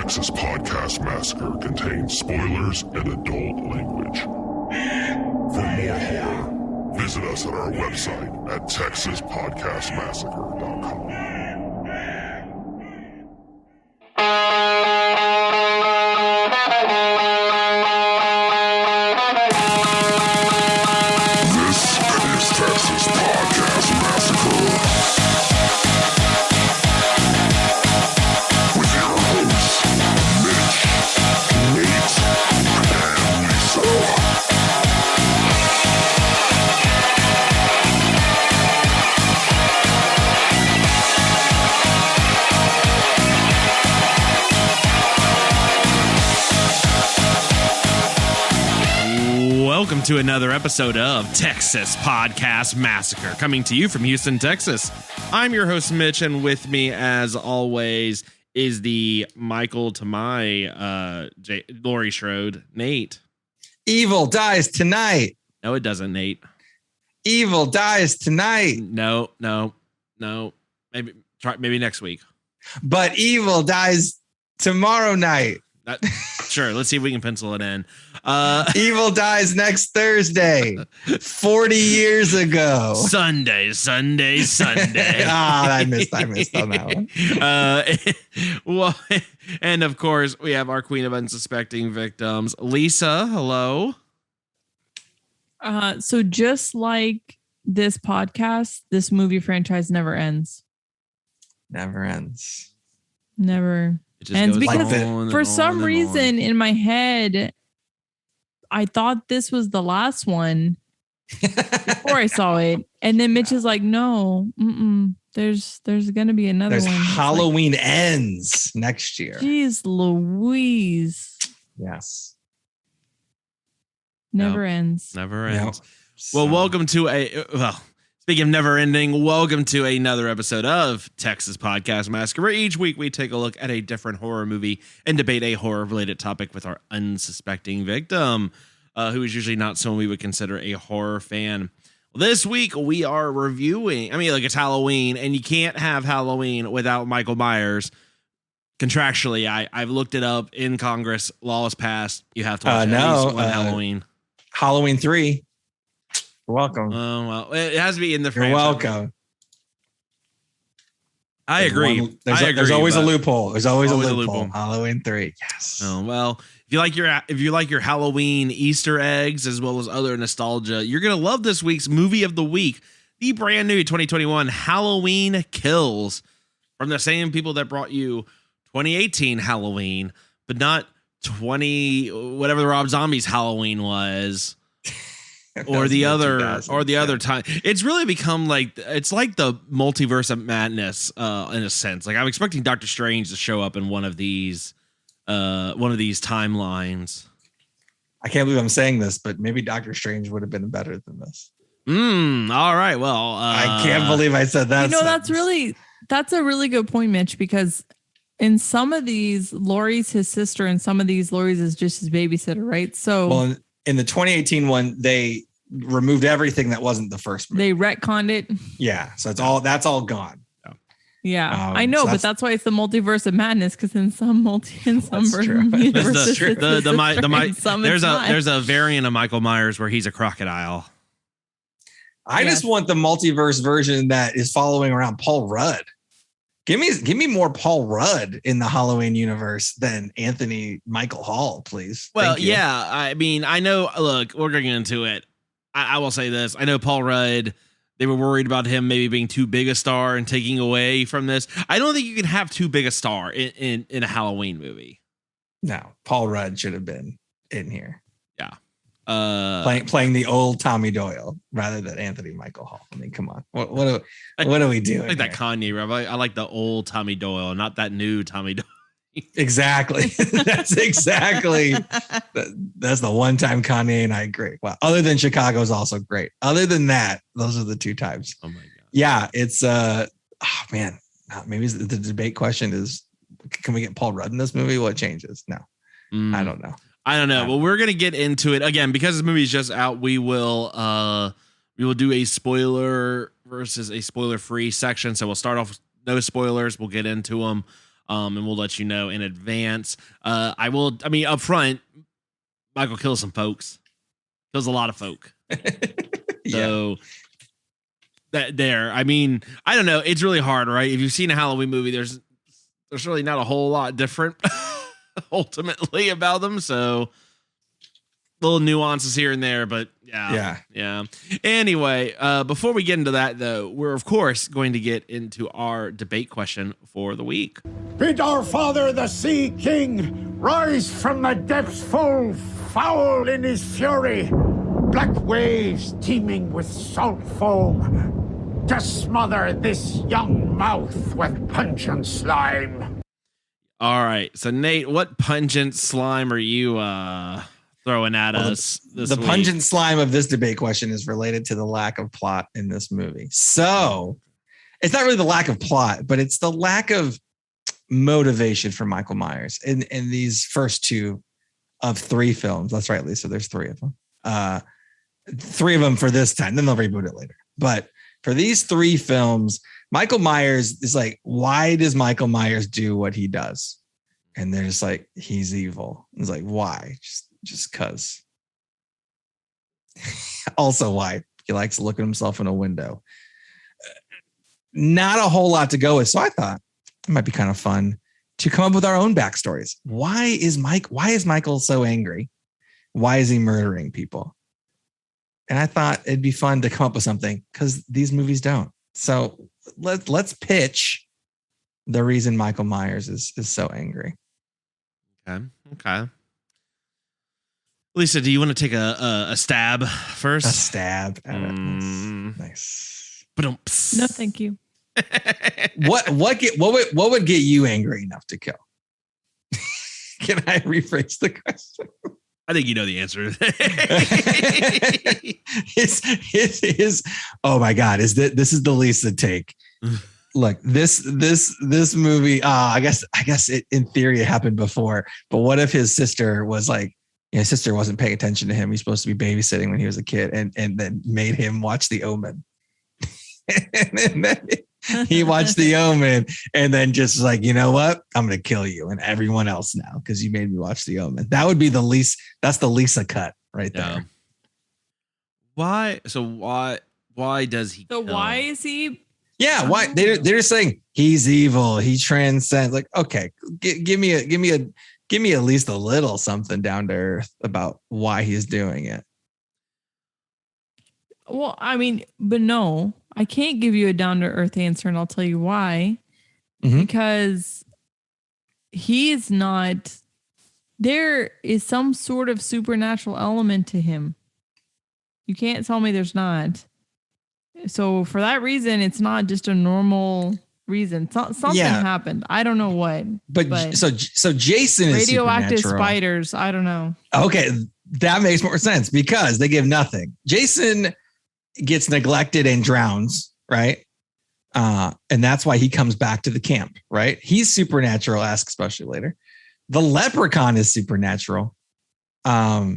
Texas Podcast Massacre contains spoilers and adult language. For more horror, visit us at our website at texaspodcastmassacre.com. Welcome to another episode of Texas Podcast Massacre, coming to you from Houston, Texas. I'm your host, Mitch, and with me, as always, is the Michael to my Laurie Schroed, Nate. Evil dies tonight. No, it doesn't, Nate. Evil dies tonight. No. Maybe next week. But evil dies tomorrow night. Sure, let's see if we can pencil it in. Evil dies next Thursday, 40 years ago. Sunday. I missed on that one. Well, and of course, we have our queen of unsuspecting victims, Lisa. Hello. So just like this podcast, this movie franchise never ends. Never ends. Never ends because for some reason in my head, I thought this was the last one before I saw it. And then Mitch is like, no, there's going to be another one. Halloween ends next year. Jeez Louise. Yes. Never ends. Never ends. Nope. Well, welcome to speaking of never ending, welcome to another episode of Texas Podcast Massacre, where each week we take a look at a different horror movie and debate a horror-related topic with our unsuspecting victim, who is usually not someone we would consider a horror fan. Well, this week we are reviewing, it's Halloween, and you can't have Halloween without Michael Myers. Contractually, I've looked it up in Congress. Law is passed. You have to watch at least one Halloween. Halloween 3. You're welcome. Oh, well, it has to be in the franchise. You're welcome. I agree. There's always a loophole. There's always a loophole. Halloween 3. Yes. Oh, well, if you like your Halloween Easter eggs as well as other nostalgia, you're going to love this week's movie of the week, the brand new 2021 Halloween Kills, from the same people that brought you 2018 Halloween, but not whatever the Rob Zombie's Halloween was. Or the other time. It's really become it's like the multiverse of madness in a sense. Like I'm expecting Doctor Strange to show up in one of these timelines. I can't believe I'm saying this, but maybe Doctor Strange would have been better than this. All right. Well, I can't believe I said that. That's a really good point, Mitch, because in some of these, Laurie's his sister, and some of these, Laurie's is just his babysitter, right? So, well, in the 2018 one, they removed everything that wasn't the first movie. They retconned it. Yeah, so that's all gone. Yeah, I know, but that's why it's the multiverse of madness. Because in some universes, there's a variant of Michael Myers where he's a crocodile. I just want the multiverse version that is following around Paul Rudd. Give me more Paul Rudd in the Halloween universe than Anthony Michael Hall, please. Well, yeah. I know. Look, we're going into it. I will say this. I know Paul Rudd. They were worried about him maybe being too big a star and taking away from this. I don't think you can have too big a star in a Halloween movie. No, Paul Rudd should have been in here. Yeah. Playing the old Tommy Doyle rather than Anthony Michael Hall. I mean, come on. What are we doing? I like that Kanye rap. I like the old Tommy Doyle, not that new Tommy Doyle. Exactly. That's exactly. That's the one time Kanye and I agree. Well, other than Chicago is also great. Other than that, those are the two times. Oh my God. Yeah, it's man. Maybe the debate question is, can we get Paul Rudd in this movie? What changes? No, I don't know. Well, we're gonna get into it again because this movie is just out. We will do a spoiler versus a spoiler free section. So we'll start off with no spoilers. We'll get into them. and we'll let you know in advance. Up front, Michael kills some folks. Kills a lot of folk. So I don't know. It's really hard, right? If you've seen a Halloween movie, there's really not a whole lot different ultimately about them. So little nuances here and there, but yeah. Anyway, before we get into that, though, we're of course going to get into our debate question for the week. Bid our father, the Sea King, rise from the depths full foul in his fury, black waves teeming with salt foam, to smother this young mouth with pungent slime. All right, so Nate, what pungent slime are you throwing at us this week? The pungent slime of this debate question is related to the lack of plot in this movie. So it's not really the lack of plot, but it's the lack of motivation for Michael Myers in these first two of three films. That's right, Lisa. There's three of them. Three of them for this time. Then they'll reboot it later. But for these three films, Michael Myers is like, why does Michael Myers do what he does? And they're just like, he's evil. It's like, why? Just cause. Also, why? He likes to look at himself in a window. Not a whole lot to go with. So I thought it might be kind of fun to come up with our own backstories. Why is Michael so angry? Why is he murdering people? And I thought it'd be fun to come up with something because these movies don't. So let's pitch the reason Michael Myers is so angry. Okay. Lisa, do you want to take a stab first? A stab at it. Nice. No, thank you. What would get you angry enough to kill? Can I rephrase the question? I think you know the answer. Oh my God, this is the Lisa take. Look, this movie, I guess it, in theory it happened before, but what if his sister was like, his sister wasn't paying attention to him. He's supposed to be babysitting when he was a kid and then made him watch The Omen. And then he watched The Omen and then just like, you know what? I'm going to kill you and everyone else now because you made me watch The Omen. That would be the least. That's the Lisa cut right there. Why? So why does he? So why is he? Yeah. Why? They're just saying he's evil. He transcends. Like, okay, give me at least a little something down to earth about why he's doing it. Well, I mean, but no, I can't give you a down to earth answer, and I'll tell you why. Mm-hmm. Because he is not. There is some sort of supernatural element to him. You can't tell me there's not. So for that reason, it's not just a normal reason. Something happened. I don't know what. But so Jason is radioactive spiders. I don't know. Okay, that makes more sense because they give nothing. Jason gets neglected and drowns, right? And that's why he comes back to the camp, right? He's supernatural-esque, especially later. The leprechaun is supernatural. But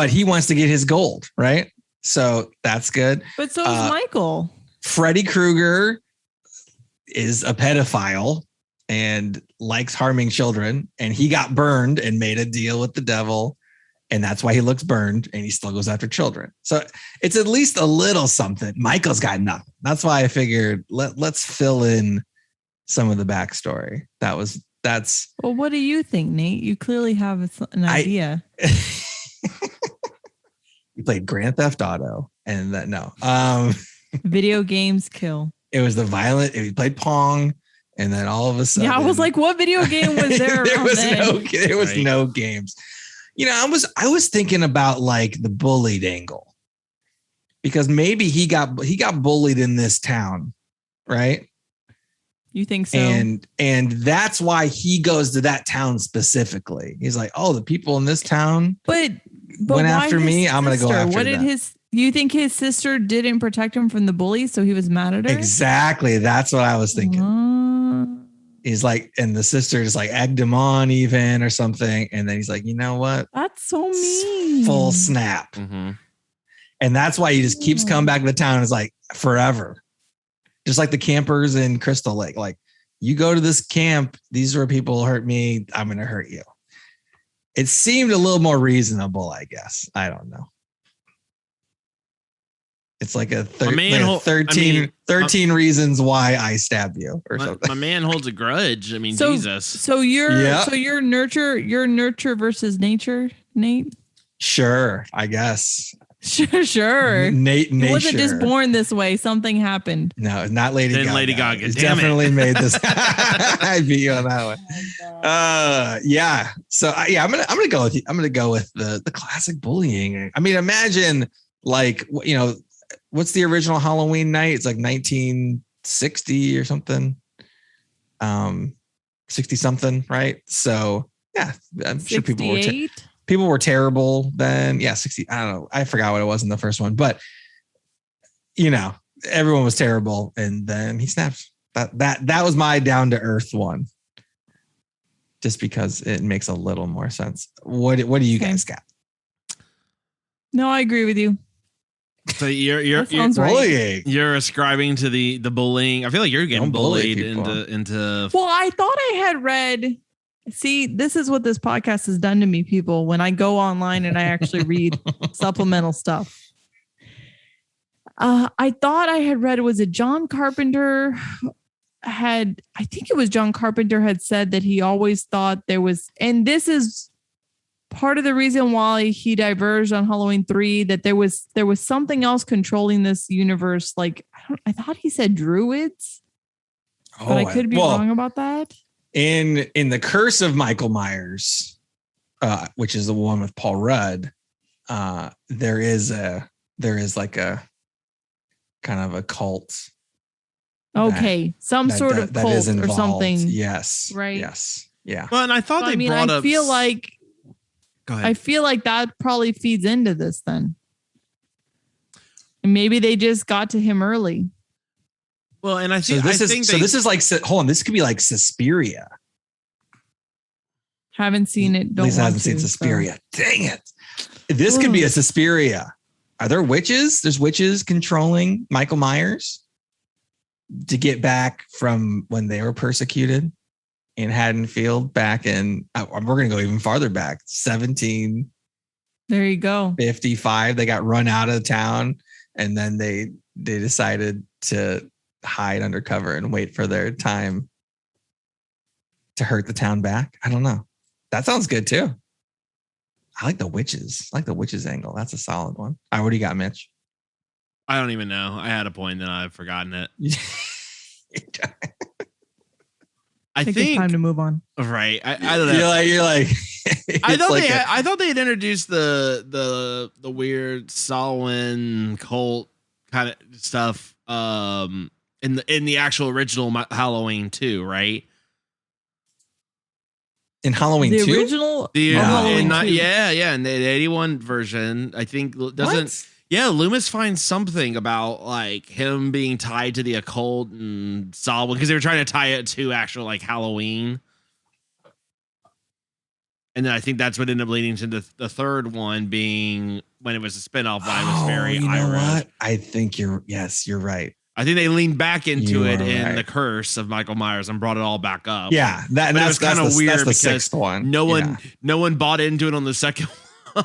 he wants to get his gold, right? So that's good. But so is Michael. Freddy Krueger is a pedophile and likes harming children. And he got burned and made a deal with the devil. And that's why he looks burned and he still goes after children. So it's at least a little something. Michael's got nothing. That's why I figured let's fill in some of the backstory. That's. Well, what do you think, Nate? You clearly have an idea. He played Grand Theft Auto and that video games kill. It was the violent. He played Pong. And then all of a sudden, I was like, what video game was there? There was no games. You know, I was thinking about like the bullied angle because maybe he got bullied in this town, right? You think so? And that's why he goes to that town specifically. He's like, oh, the people in this town went after me. I'm going to go after them. You think his sister didn't protect him from the bullies, so he was mad at her? Exactly. That's what I was thinking. He's like, and the sister just like egged him on even or something. And then he's like, you know what? That's so mean. Full snap. Mm-hmm. And that's why he just keeps coming back to the town. It's like forever. Just like the campers in Crystal Lake. Like you go to this camp. These are where people hurt me. I'm going to hurt you. It seemed a little more reasonable, I guess. I don't know. It's like a 13 reasons why I stab you or something. My man holds a grudge. I mean, Jesus. So you're nurture versus nature, Nate? Sure, I guess. Sure. Nate he wasn't just born this way. Something happened. No, not Lady Gaga. Lady Gaga. It's definitely made this. I beat you on that one. Yeah. So I'm gonna go with you. I'm gonna go with the classic bullying. I mean, imagine like what's the original Halloween night? It's like 1960 or something. 60 something, right? So yeah, I'm sure people were terrible then. Yeah, 60. I don't know. I forgot what it was in the first one, but everyone was terrible, and then he snaps. That was my down to earth one, just because it makes a little more sense. What do you guys got? No, I agree with you. So you're bullying. You're ascribing to the bullying. I feel like you're getting bullied into. Well, I thought I had read. See, this is what this podcast has done to me, people. When I go online and I actually read supplemental stuff, I thought I had read. Was it John Carpenter I think it was John Carpenter had said that he always thought there was, and this is part of the reason why he diverged on Halloween 3, that there was something else controlling this universe. Like I thought he said druids, but I could be wrong about that. In the Curse of Michael Myers, which is the one with Paul Rudd, there is like a kind of a cult. Okay, some sort of cult or something. Yes. Right. Yes. Yeah. Well, and I thought they brought up. I feel like that probably feeds into this then. And maybe they just got to him early. Well, and I think this is like, hold on, this could be like Suspiria. Haven't seen it. Lisa hasn't seen Suspiria. So. Dang it. This could be a Suspiria. Are there witches? There's witches controlling Michael Myers to get back from when they were persecuted in Haddonfield back in, we're going to go even farther back, 17. There you go. 55. They got run out of town, and then they decided to hide undercover and wait for their time to hurt the town back. I don't know. That sounds good too. I like the witches. I like the witches angle. That's a solid one. All right, what do you got, Mitch? I don't even know. I had a point and I've forgotten it. I think it's time to move on. Right. I don't know. You're like I thought they had introduced the weird Samhain cult kind of stuff in the actual original Halloween 2, right? In Halloween 2? The original? Halloween 2. Yeah. In the 81 version, I think doesn't. Yeah, Loomis finds something about like him being tied to the occult and Samhain because they were trying to tie it to actual like Halloween. And then I think that's what ended up leading to the third one being when it was a spinoff. I was very what? I think you're right. I think they leaned back into it in The Curse of Michael Myers and brought it all back up. Yeah, that's kind of weird. That's the sixth one. No one bought into it on the second one.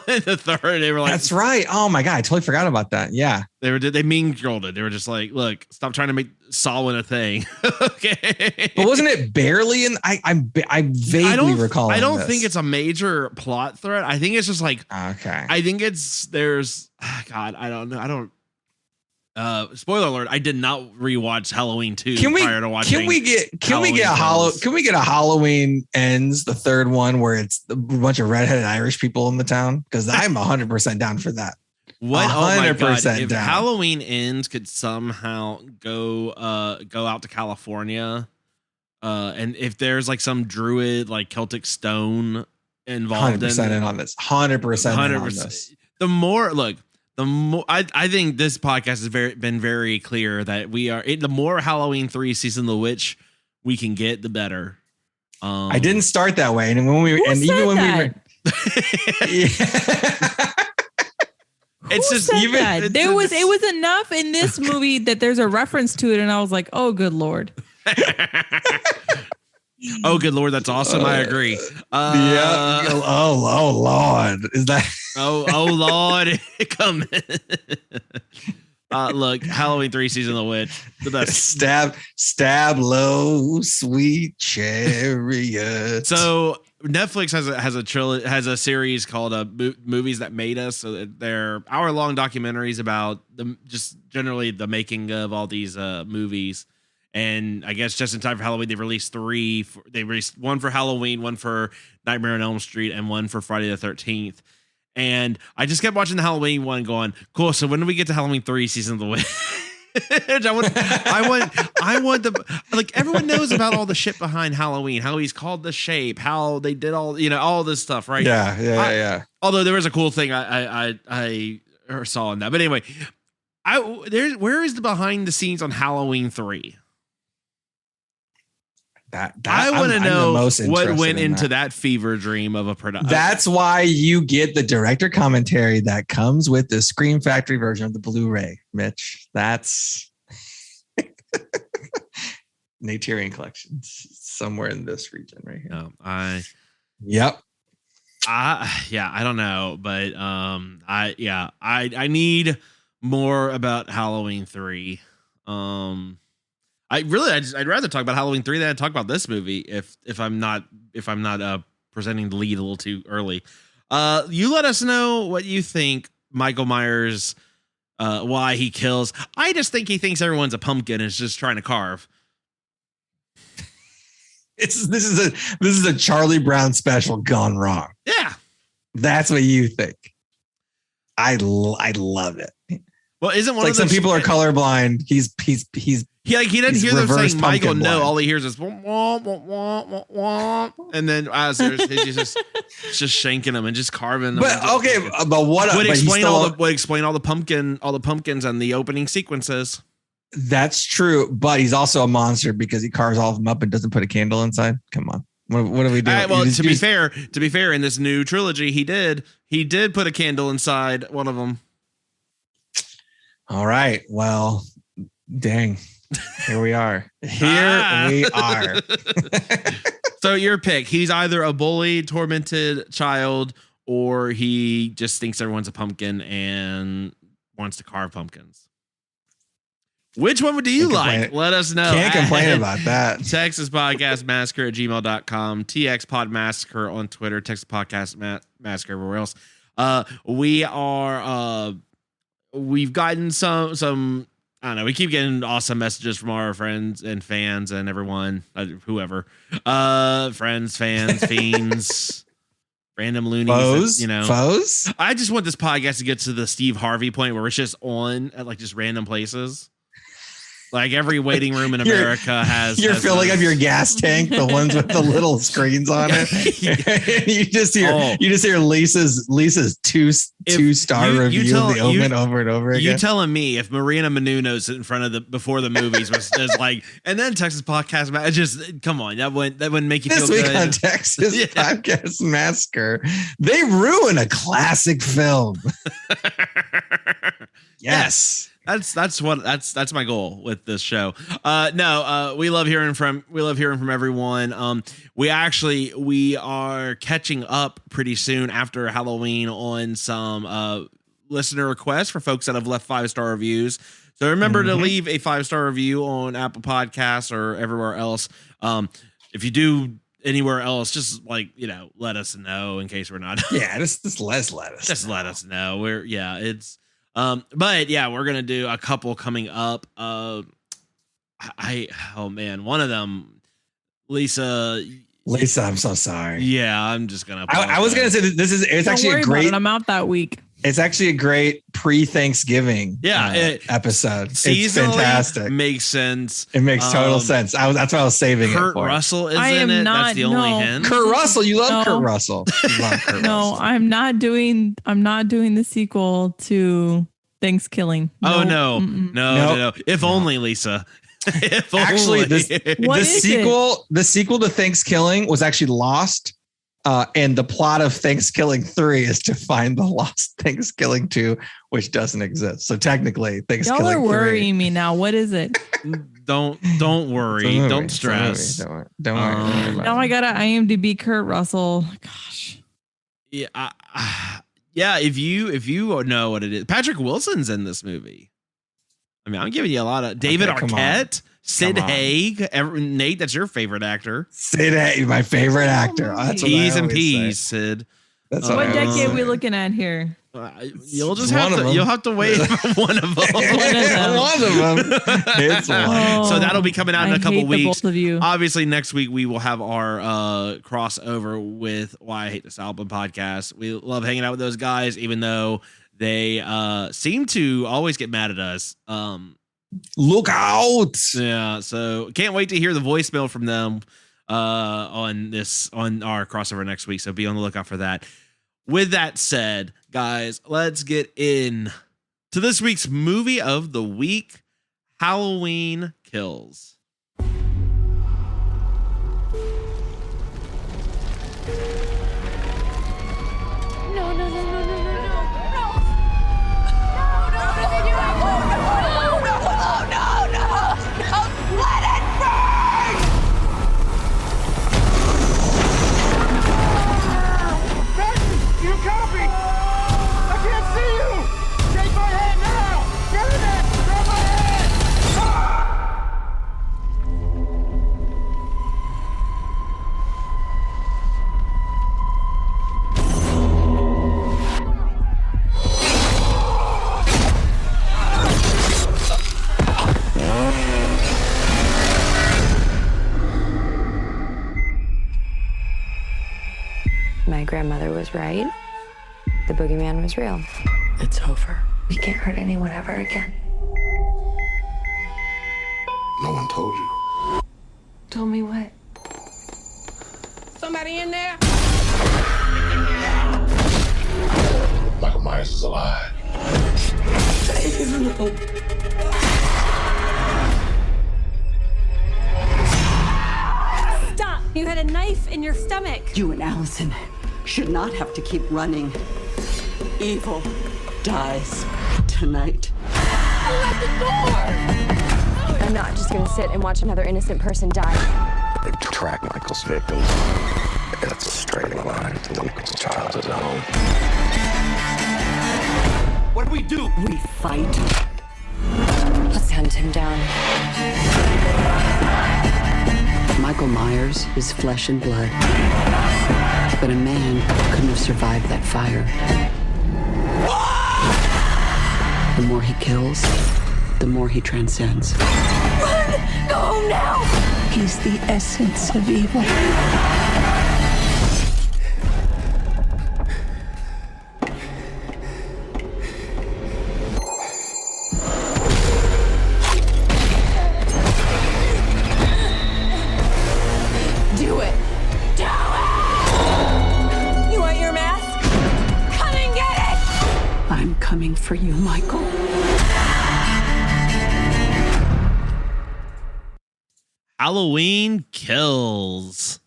The third, they were like, "That's right." Oh my god, I totally forgot about that. Yeah, they mean girled it. They were just like, "Look, stop trying to make Samhain a thing." Okay, but wasn't it barely in? I vaguely recall. I don't think it's a major plot thread. I think it's just like okay. I think there's God. I don't know. I don't. Spoiler alert! I did not rewatch Halloween 2 prior to watching. Can we get a Halloween Ends, the third one, where it's a bunch of redheaded Irish people in the town? Because I'm 100% down for that. What? 100% oh my God. If down. Halloween Ends could somehow go out to California, and if there's like some druid like Celtic stone involved 100% in on this. 100% on this. The more I think this podcast has been very clear that the more Halloween 3 Season of the Witch we can get, the better. I didn't start that way, and when we were, it's just even it was enough in this movie that there's a reference to it, and I was like, oh, good Lord. Oh, good Lord. That's awesome. I agree. Yeah. Oh, Lord. Is that? Oh, Lord. Come look, Halloween 3 Season of the Witch. The best. Stab low, sweet chariot. So Netflix has a series called Movies That Made Us. So they're hour-long documentaries about just generally the making of all these movies. And I guess just in time for Halloween, they've released 3. They released one for Halloween, one for Nightmare on Elm Street, and one for Friday the 13th. And I just kept watching the Halloween one going, cool. So when do we get to Halloween 3 Season of the Witch? I want the, like, everyone knows about all the shit behind Halloween, how he's called The Shape, how they did all this stuff, right? Yeah. Although there was a cool thing I saw in that. But anyway, where is the behind the scenes on Halloween 3? I want to know what went into that fever dream of a production. That's why you get the director commentary that comes with the Scream Factory version of the Blu-ray, Mitch. That's Naturian Collections somewhere in this region right here. I don't know, but I need more about Halloween 3. I'd rather talk about Halloween 3 than I'd talk about this movie if I'm not presenting the lead a little too early. You let us know what you think Michael Myers, why he kills. I just think he thinks everyone's a pumpkin and is just trying to carve. This is a Charlie Brown special gone wrong. Yeah, that's what you think. I love it. Well, isn't one like of them some people are colorblind? He's he doesn't hear them saying Michael. No, all he hears is wah, wah, wah, wah, wah. And then as he's just shanking them and just carving them. But okay, but what would explain all the pumpkins and the opening sequences. That's true, but he's also a monster because he carves all of them up and doesn't put a candle inside. Come on. What are we doing? Well, to be fair, in this new trilogy, he did put a candle inside one of them. All right. Well, dang. Here we are. We are. So your pick. He's either a bullied, tormented child, or he just thinks everyone's a pumpkin and wants to carve pumpkins. Which one do you like? Let us know. Can't complain about that. Texas Podcast Massacre at gmail.com. TX Pod Massacre on Twitter. Texas Podcast Massacre everywhere else. We've gotten some I don't know. We keep getting awesome messages from our friends and fans and everyone, whoever, friends, fans, fiends, random loonies, foes. I just want this podcast to get to the Steve Harvey point where it's just on at like just random places. Like every waiting room in America has. You're filling up your gas tank, the ones with the little screens on it. you just hear Lisa's 2-star review of the Omen over and over again. You telling me if Marina Menounos in front of before the movies was like, and then Texas Podcast, just come on, that wouldn't make you feel good. This week on Texas Podcast Massacre, they ruin a classic film. Yes. That's my goal with this show. We love hearing from everyone. We are catching up pretty soon after Halloween on some listener requests for folks that have left 5-star reviews. So remember to leave a 5-star review on Apple Podcasts or everywhere else. If you do anywhere else, just let us know in case we're not. Yeah, just let us know. Just let us know. But yeah, we're gonna do a couple coming up. One of them, Lisa, I'm so sorry. Yeah, I'm just gonna. I was gonna say it's actually a great. I'm out that week. It's actually a great pre-Thanksgiving episode. It's fantastic. Makes sense. It makes total sense. That's why I was saving it for. Kurt Russell is in it. That's the only hint. Kurt Russell, you love Kurt Russell. You love Kurt Russell. I'm not doing the sequel to Thanksgiving. Oh no. If only, Lisa. Actually, the sequel to Thanksgiving was actually lost And the plot of Thanksgiving 3 is to find the lost Thanksgiving 2, which doesn't exist. So technically, Thanksgiving 3. Y'all are worrying me now. What is it? Don't worry. Don't stress. Don't worry. Now I got an IMDb Kurt Russell. Gosh. Yeah. Yeah. If you know what it is, Patrick Wilson's in this movie. I mean, I'm giving you a lot of David Arquette, Sid Haig, Nate. That's your favorite actor. Sid Haig, my favorite actor. That's T's and P's, Sid. That's what decade are we looking at here? You'll just have to wait for one of them. One of them. It's one. So that'll be coming out in a couple weeks. Both of you. Obviously, next week we will have our crossover with Why I Hate This Album podcast. We love hanging out with those guys, even though they seem to always get mad at us. Look out! Yeah, so can't wait to hear the voicemail from them on our crossover next week. So be on the lookout for that. With that said, guys, let's get in to this week's movie of the week, Halloween Kills. My grandmother was right. The boogeyman was real. It's over. We can't hurt anyone ever again. No one told you. Told me what? Somebody in there? Michael Myers is alive. Stop! You had a knife in your stomach. You and Allison should not have to keep running. Evil dies tonight. Let the door! I'm not just gonna sit and watch another innocent person die. They track Michael's victims. That's a straight line to Michael's childhood home. What do we do? We fight. Let's hunt him down. Michael Myers is flesh and blood. But a man couldn't have survived that fire. The more he kills, the more he transcends. Run! Go home now! He's the essence of evil. Do it! Do it! You want your mask? Come and get it! I'm coming for you, Michael. Halloween Kills.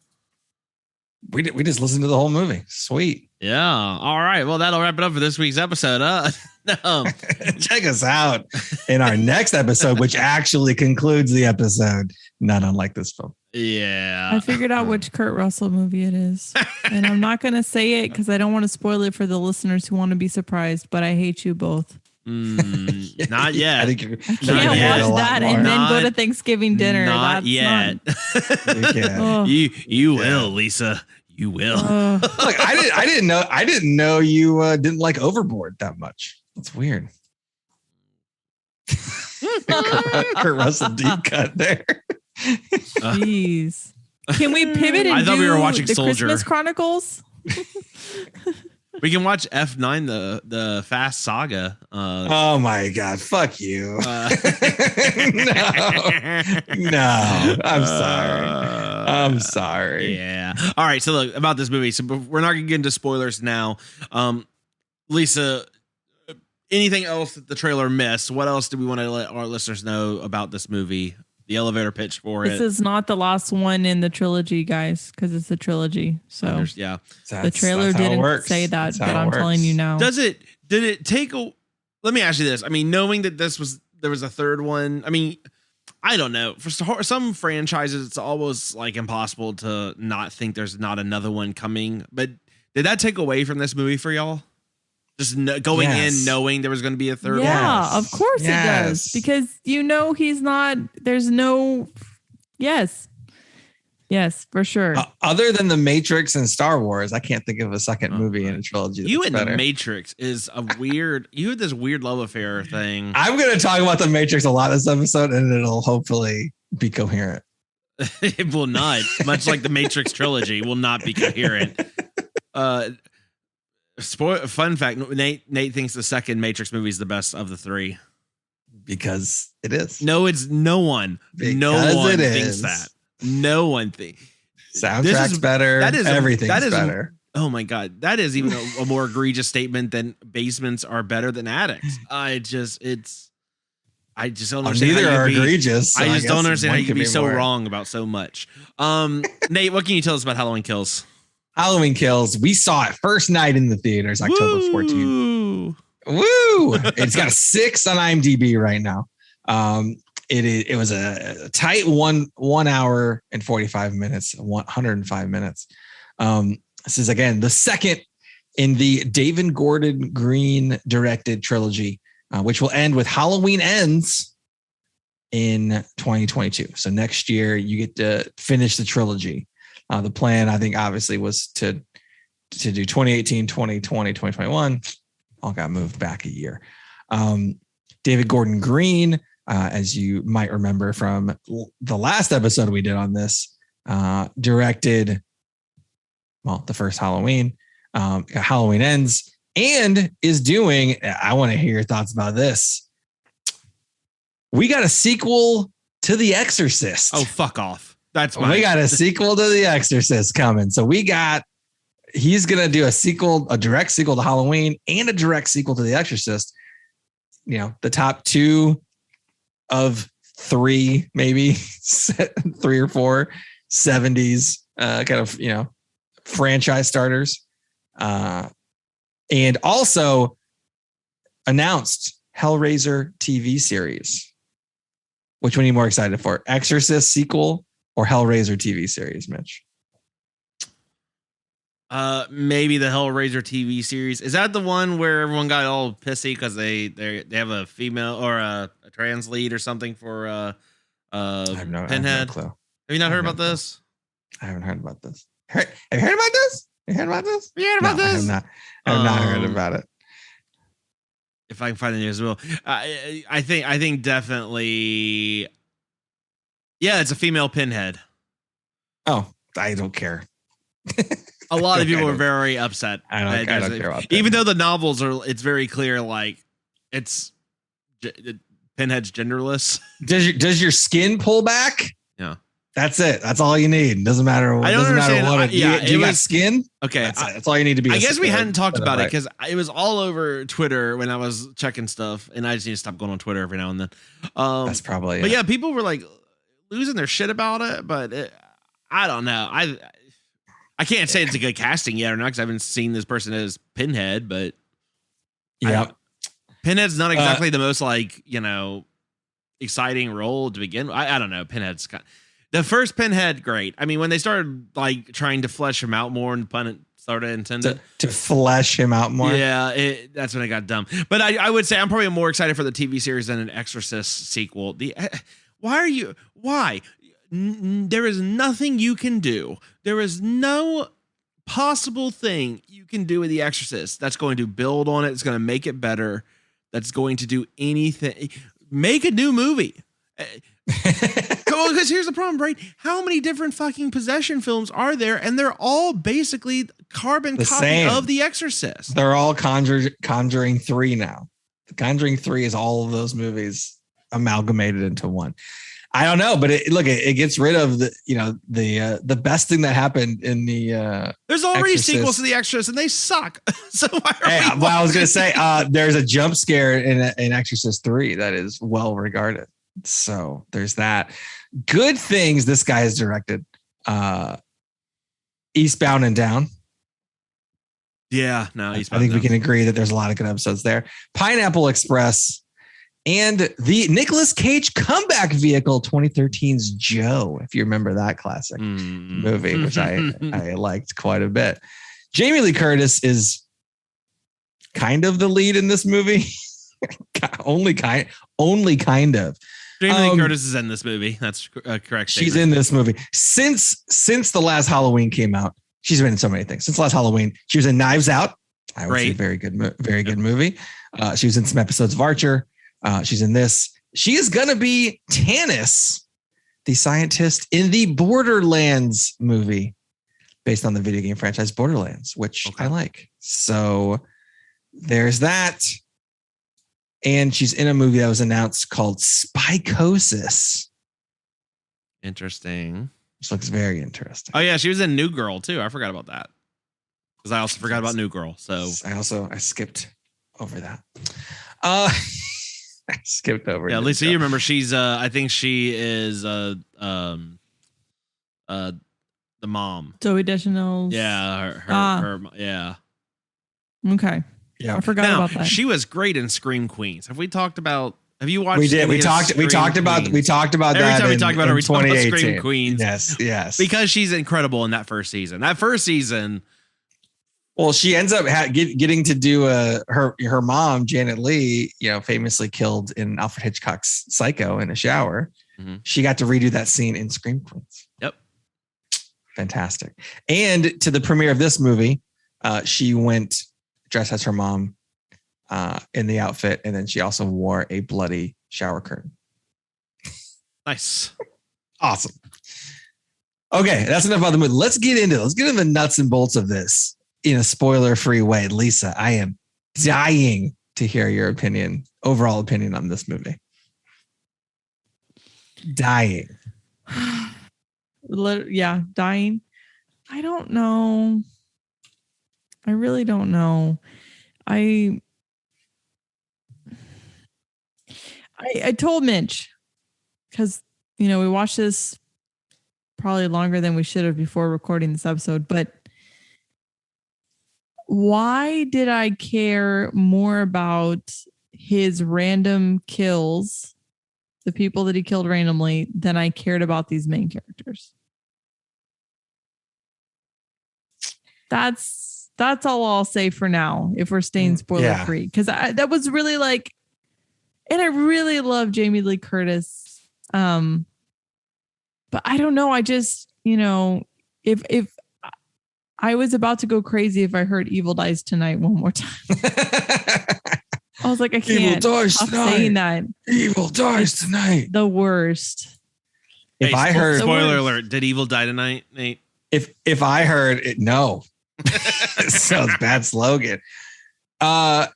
We just listened to the whole movie. Sweet. Yeah. All right. Well, that'll wrap it up for this week's episode. Check us out in our next episode, which actually concludes the episode, not unlike this film. Yeah. I figured out which Kurt Russell movie it is. And I'm not going to say it because I don't want to spoil it for the listeners who want to be surprised, but I hate you both. Not yet. I think you're I can't watch that and then go to Thanksgiving dinner. Not yet. You will, Lisa. You will. Look, I didn't know you didn't like Overboard that much. That's weird. Kurt Russell deep cut there. Jeez. Can we pivot and I thought we were watching the Soldier. Christmas Chronicles? We can watch F9, the Fast Saga. Oh my God. Fuck you. No, I'm sorry. Yeah. All right. So look about this movie. So we're not going to get into spoilers now. Lisa, anything else that the trailer missed? What else do we want to let our listeners know about this movie? the elevator pitch for it. This is not the last one in the trilogy, guys, because it's a trilogy. So yeah, the trailer didn't say that, but I'm telling you now. Did it take a? Let me ask you this. I mean, knowing that there was a third one. I mean, I don't know. For some franchises, it's almost like impossible to not think there's not another one coming. But did that take away from this movie for y'all? Just going in knowing there was going to be a third one? Yeah, of course it does. Because he's not, there's no, yes, for sure. Other than The Matrix and Star Wars, I can't think of a second movie in a trilogy that's better. The Matrix is a weird, you had this weird love affair thing. I'm going to talk about The Matrix a lot this episode, and it'll hopefully be coherent. It will not, much like the Matrix trilogy will not be coherent. Fun fact: Nate thinks the second Matrix movie is the best of the three because it is. No, it's no one. No one thinks that. No one thinks. Soundtrack's better. Everything's better. Oh my god, that is even a more egregious statement than basements are better than attics. I just don't understand. Neither are egregious. I just don't understand how you can be so wrong about so much. Nate, what can you tell us about Halloween Kills? Halloween Kills. We saw it first night in the theaters, October 14th. Woo! It's got a 6 on IMDb right now. It was a tight 1 hour and 45 minutes, 105 minutes. This is again the second in the David Gordon Green directed trilogy, which will end with Halloween Ends in 2022. So next year you get to finish the trilogy. The plan, I think, obviously was to do 2018, 2020, 2021. All got moved back a year. David Gordon Green, as you might remember from the last episode we did on this, directed, the first Halloween, Halloween Ends, and is doing, I want to hear your thoughts about this. We got a sequel to The Exorcist. Oh, fuck off. We got a sequel to The Exorcist coming. So he's going to do a direct sequel to Halloween and a direct sequel to The Exorcist. The top 2 of 3, maybe 3 or 4 70s kind of, franchise starters. And also announced Hellraiser TV series. Which one are you more excited for? Exorcist sequel or Hellraiser TV series, Mitch? Maybe the Hellraiser TV series. Is that the one where everyone got all pissy because they have a female or a trans lead or something for Pinhead? I have no clue. Have you not heard about this? I haven't heard about this. Have you heard about this? You heard about this? You heard about this? I have not heard about it. If I can find the news as well. I think definitely. Yeah, it's a female Pinhead. Oh, I don't care. A lot of people were very upset. I don't care about that. Even though the novels it's very clear, like it's Pinhead's genderless. Does your skin pull back? Yeah. That's it. That's all you need. Doesn't matter. I don't understand. You got skin? Okay. That's all you need to be. I guess we hadn't talked about it because it was all over Twitter when I was checking stuff, and I just need to stop going on Twitter every now and then. That's probably. But yeah, people were like losing their shit about it. But I don't know. I can't say it's a good casting yet or not because I haven't seen this person as Pinhead. But yeah, Pinhead's not exactly the most exciting role to begin with. I don't know. Pinhead's the first Pinhead, great. I mean, when they started trying to flesh him out more, and the pun started intended to flesh him out more. Yeah, that's when it got dumb. But I would say I'm probably more excited for the TV series than an Exorcist sequel. Why? There is nothing you can do. There is no possible thing you can do with The Exorcist that's going to build on it. It's going to make it better. That's going to do anything. Make a new movie. Because here's the problem, right? How many different fucking possession films are there? And they're all basically carbon copy of The Exorcist. They're all Conjuring 3 now. The Conjuring 3 is all of those movies amalgamated into one. I don't know, but it gets rid of the best thing that happened in the. There's already Exorcist. Sequels to The Exorcist, and they suck. So why are I was going to say there's a jump scare in Exorcist 3 that is well regarded. So there's that. Good Things this guy has directed. Eastbound and Down. Yeah, no, I think we can agree that there's a lot of good episodes there. Pineapple Express and the Nicolas Cage comeback vehicle 2013's Joe, if you remember that classic movie, which I liked quite a bit. Jamie Lee Curtis is kind of the lead in this movie. only kind of. Jamie Lee Curtis is in this movie. That's correct. She's in this movie. Since the last Halloween came out, she's been in so many things. Since last Halloween, she was in Knives Out. I would say very good movie. She was in some episodes of Archer. She's in this. She is going to be Tannis, the scientist in the Borderlands movie based on the video game franchise Borderlands, which I like. So there's that. And she's in a movie that was announced called Spycosis. Interesting. Which looks very interesting. Oh, yeah. She was in New Girl, too. I forgot about that. Because I also forgot about New Girl. So I skipped over that. I skipped over. Yeah, Lisa, you remember she's I think she is the mom. Zoe Deschanel's. Yeah, her yeah. Okay. Yeah, I forgot about that. She was great in Scream Queens. Have we talked about? Have you watched? We did. We talked about. We talked about Every that. time we talk about her, we talk about Scream 2018. Queens. Yes. Because she's incredible in that first season. Well, she ends up getting to do her mom, Janet Leigh, famously killed in Alfred Hitchcock's Psycho in a shower. Mm-hmm. She got to redo that scene in Scream Queens. Yep. Fantastic. And to the premiere of this movie, she went dressed as her mom in the outfit, and then she also wore a bloody shower curtain. Nice. Awesome. Okay, that's enough about the movie. Let's get into the nuts and bolts of this in a spoiler-free way. Lisa, I am dying to hear your overall opinion on this movie. Dying. Yeah, dying. I don't know. I really don't know. I told Mitch, because we watched this probably longer than we should have before recording this episode, but why did I care more about his random kills, the people that he killed randomly, than I cared about these main characters? That's all I'll say for now, if we're staying spoiler free, because that was really and I really love Jamie Lee Curtis. But I don't know. I just, if I was about to go crazy if I heard Evil Dies Tonight one more time. I was like, I can't stop saying that. Evil Dies Tonight. The worst. If I heard, spoiler alert, did Evil die tonight, Nate? If I heard it, no. Sounds bad slogan. If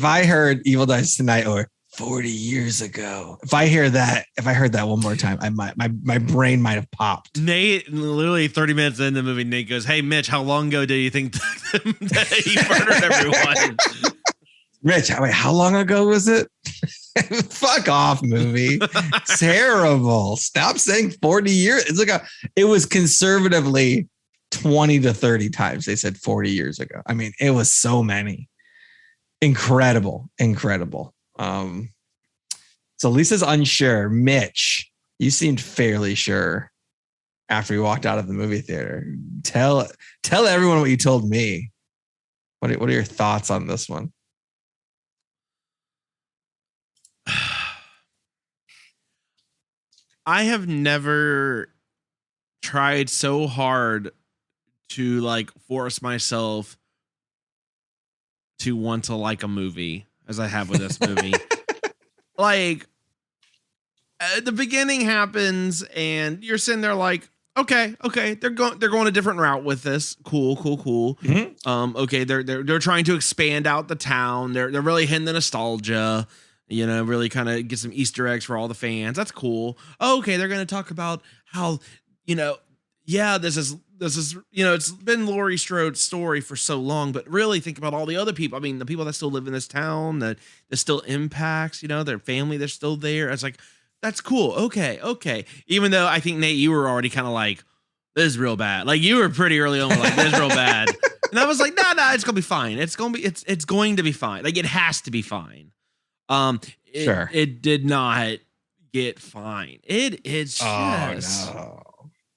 I heard Evil Dies Tonight or 40 years ago, if I heard that one more time, my brain might have popped. Nate, literally 30 minutes into the movie, Nate goes, "Hey Mitch, how long ago do you think that he murdered everyone?" Rich, wait, how long ago was it? Fuck off, movie. Terrible. Stop saying 40 years. It's it was conservatively 20 to 30 times they said 40 years ago. I mean, it was so many. Incredible. So Lisa's unsure. Mitch, you seemed fairly sure after you walked out of the movie theater. Tell everyone what you told me. What are your thoughts on this one? I have never tried so hard to force myself to want to like a movie as I have with this movie. The beginning happens and you're sitting there okay, they're going a different route with this. Cool. Mm-hmm. Okay, they're trying to expand out the town. They're really hitting the nostalgia. Really kind of get some Easter eggs for all the fans. That's cool. Okay, they're going to talk about how, this this is, it's been Laurie Strode's story for so long, but really think about all the other people. I mean, the people that still live in this town that still impacts, their family, they're still there. It's like, that's cool. Okay. Even though I think, Nate, you were already kind of like, this is real bad. Like, you were pretty early on, like, this is real bad. And I was like, no, it's going to be fine. It's going to be fine. Like, it has to be fine. Sure. It did not get fine. It's just,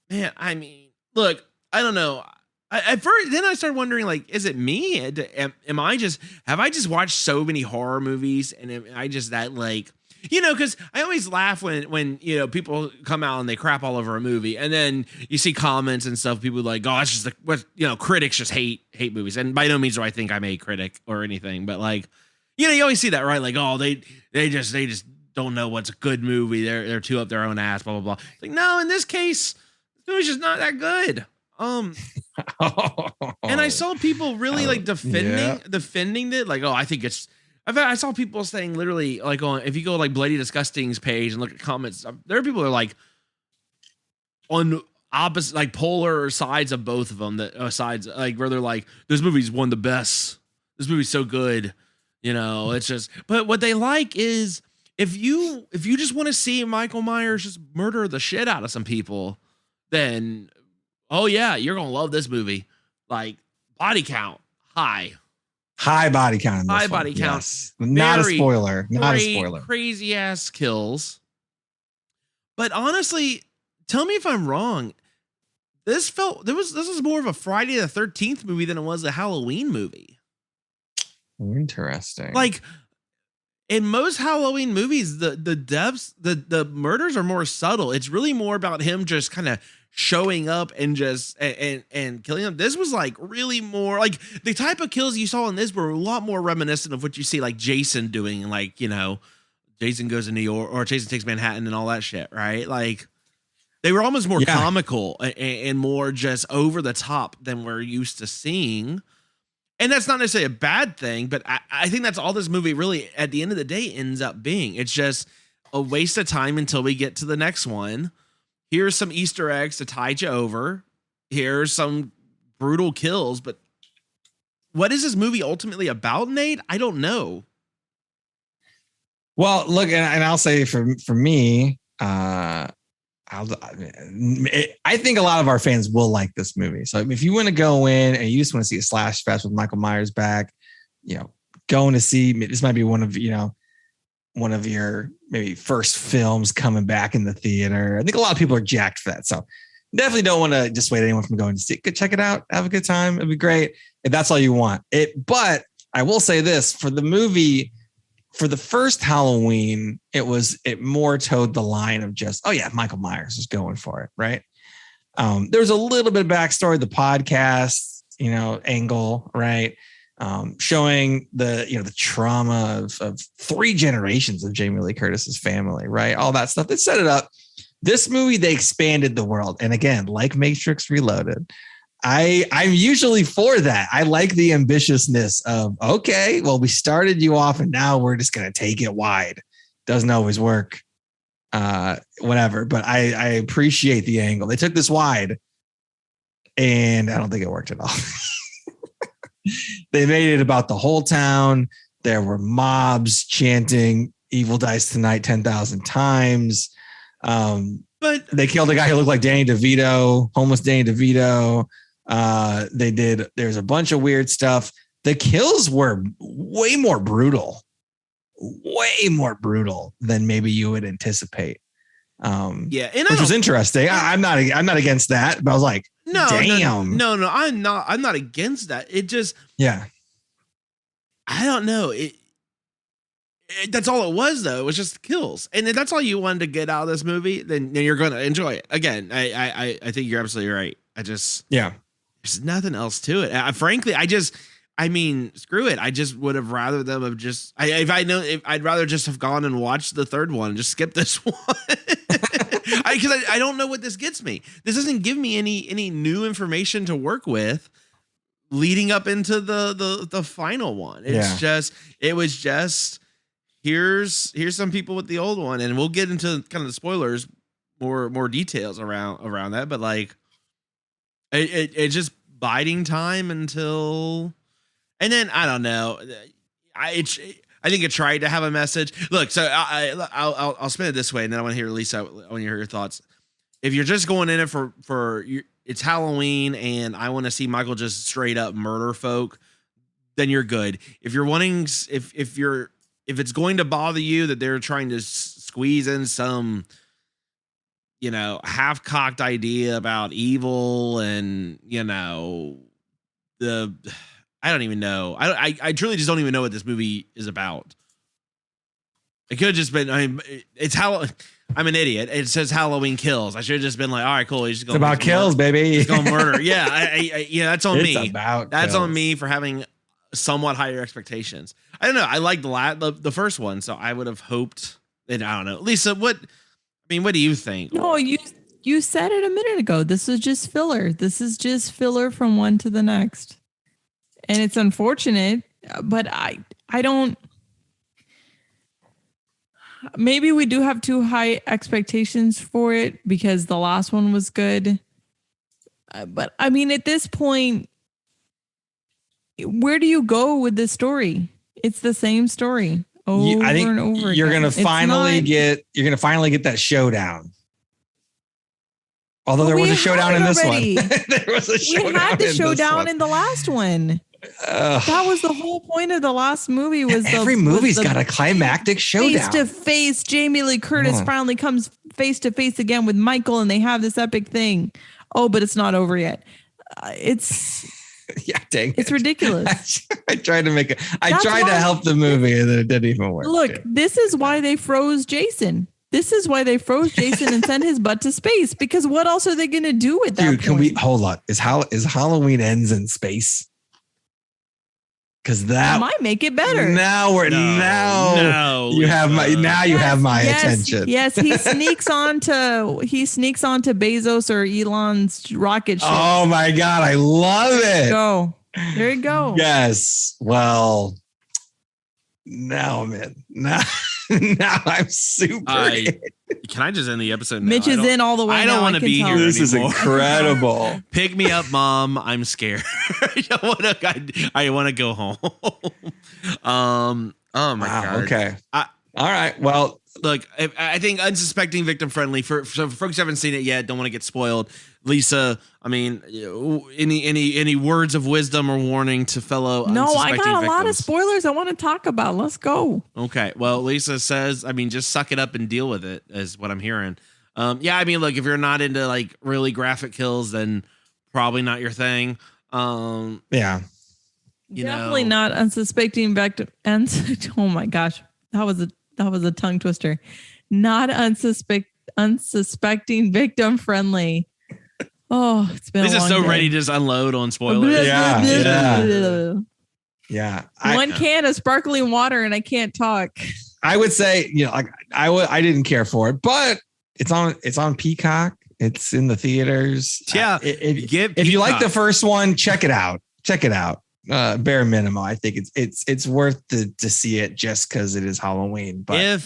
man, I mean, look, I don't know. At first, then I started wondering, like, is it me? Have I just watched so many horror movies and am I just that, like, because I always laugh when people come out and they crap all over a movie, and then you see comments and stuff. People are like, oh, it's just critics just hate movies, and by no means do I think I'm a critic or anything, but like, you always see that, right? Like, oh, they just don't know what's a good movie. They're too up their own ass, blah blah blah. It's like, no, in this case, the movie's just not that good. And I saw people really like defending it, like, oh, I think it's. I saw people saying literally, like, if you go like Bloody Disgusting's page and look at comments, there are people that are like on opposite, like polar sides of both of them. That sides, like, where they're like, this movie's one of the best. This movie's so good, It's just, but what they like is if you just want to see Michael Myers just murder the shit out of some people, then oh yeah, you're gonna love this movie. Like, body count high body count. Yes. Not a spoiler. Crazy ass kills. But honestly, tell me if I'm wrong. This was more of a Friday the 13th movie than it was a Halloween movie. Interesting. Like, in most Halloween movies, the deaths, the murders are more subtle. It's really more about him just kind of showing up and just and killing them. This was like really more like the type of kills you saw in this were a lot more reminiscent of what you see like Jason doing, like, Jason Goes to New York or Jason Takes Manhattan and all that shit, right? Like, they were almost more comical and more just over the top than we're used to seeing. And that's not necessarily a bad thing, but I think that's all this movie really at the end of the day ends up being. It's just a waste of time until we get to the next one. Here's some Easter eggs to tide you over. Here's some brutal kills. But what is this movie ultimately about, Nate? I don't know. Well, look, and I'll say for me, I think a lot of our fans will like this movie. So if you want to go in and you just want to see a slash fest with Michael Myers back, going to see, this might be one of your maybe first films coming back in the theater. I think a lot of people are jacked for that. So definitely don't want to dissuade anyone from going to see it. Check it out. Have a good time. It'd be great if that's all you want. But I will say this, for the movie, for the first Halloween, it more towed the line of just, oh yeah, Michael Myers is going for it, right? There's a little bit of backstory, the podcast, angle, right? Showing the trauma of 3 generations of Jamie Lee Curtis's family, right? All that stuff. They set it up. This movie, they expanded the world. And again, like Matrix Reloaded, I'm usually for that. I like the ambitiousness of, okay, well, we started you off and now we're just going to take it wide. Doesn't always work. Whatever. But I appreciate the angle. They took this wide and I don't think it worked at all. They made it about the whole town. There were mobs chanting "Evil Dies Tonight" 10,000 times. But they killed a guy who looked like Danny DeVito, homeless Danny DeVito. There's a bunch of weird stuff. The kills were way more brutal than maybe you would anticipate. Which was interesting. I'm not against that, but I was like, damn. No, I'm not against that. It just, I don't know. That's all it was, though. It was just kills, and if that's all you wanted to get out of this movie, then you're going to enjoy it. Again, I think you're absolutely right. There's nothing else to it. Frankly, screw it. I just would have rather them have just. I'd rather just have gone and watched the third one and just skip this one. Because I don't know what this gets me. This doesn't give me any new information to work with leading up into the final one. It was just here's some people with the old one, and we'll get into kind of the spoilers, more details around that. But like, It's just biding time until, and then I don't know. I think it tried to have a message. Look, so I'll spin it this way, and then I want to hear Lisa. I want to hear your thoughts. If you're just going in it for it's Halloween, and I want to see Michael just straight up murder folk, then you're good. If you're wanting, if it's going to bother you that they're trying to squeeze in some, half-cocked idea about evil and, I don't even know. I truly just don't even know what this movie is about. It could have just been, I'm an idiot. It says Halloween Kills. I should have just been like, all right, cool. He's just it's about kills, murder. baby. He's going to murder. Yeah. That's on me. That's kills. On me for having somewhat higher expectations. I don't know. I liked the first one, so I would have hoped that, I don't know. Lisa, what do you think? No, you said it a minute ago. This is just filler. This is just filler from one to the next. And it's unfortunate, but I don't. Maybe we do have too high expectations for it because the last one was good. But I mean, at this point, where do you go with this story? It's the same story over and over you're again. Gonna finally get that showdown. Although there was a showdown in this one. There was a showdown. We had the showdown in the last one. That was the whole point of the last movie. Every movie's got a climactic showdown. Face to face, Jamie Lee Curtis finally comes face to face again with Michael, and they have this epic thing. Oh, but it's not over yet. It's it's ridiculous. I tried to make it. I tried to help the movie, and it didn't even work. Look, this is why they froze Jason. This is why they froze Jason and sent his butt to space. Because what else are they going to do with that? Dude, can we hold on? Is Halloween Ends in space? Because that might make it better. You have my attention. Yes, he sneaks onto Bezos or Elon's rocket ship. Oh my God, I love it. There you go. Yes. Well, now I'm in. Now I'm super in. Can I just end the episode now? Mitch is in all the way. I don't want to be here This anymore. is incredible. Pick me up, Mom. I'm scared. I want to go home. Oh my God. Okay. All right. Well, look, I think unsuspecting, victim friendly. So for folks who haven't seen it yet, don't want to get spoiled. Lisa, I mean, any words of wisdom or warning to fellow? No, I got a victims? lot of spoilers I want to talk about. Let's go. Okay. Well, Lisa says, I mean, just suck it up and deal with it, is what I'm hearing. Yeah, I mean, look, if you're not into like really graphic kills, then probably not your thing. Yeah. Definitely not unsuspecting victim. Oh my gosh, that was a tongue twister. Not unsuspecting, victim friendly. Oh, it's been. Lisa's so ready to just unload on spoilers. Yeah. One can of sparkling water, and I can't talk. I would say, I didn't care for it, but it's on Peacock. It's in the theaters. Yeah. If you like the first one, check it out. Bare minimum, I think it's worth to see it just because it is Halloween. But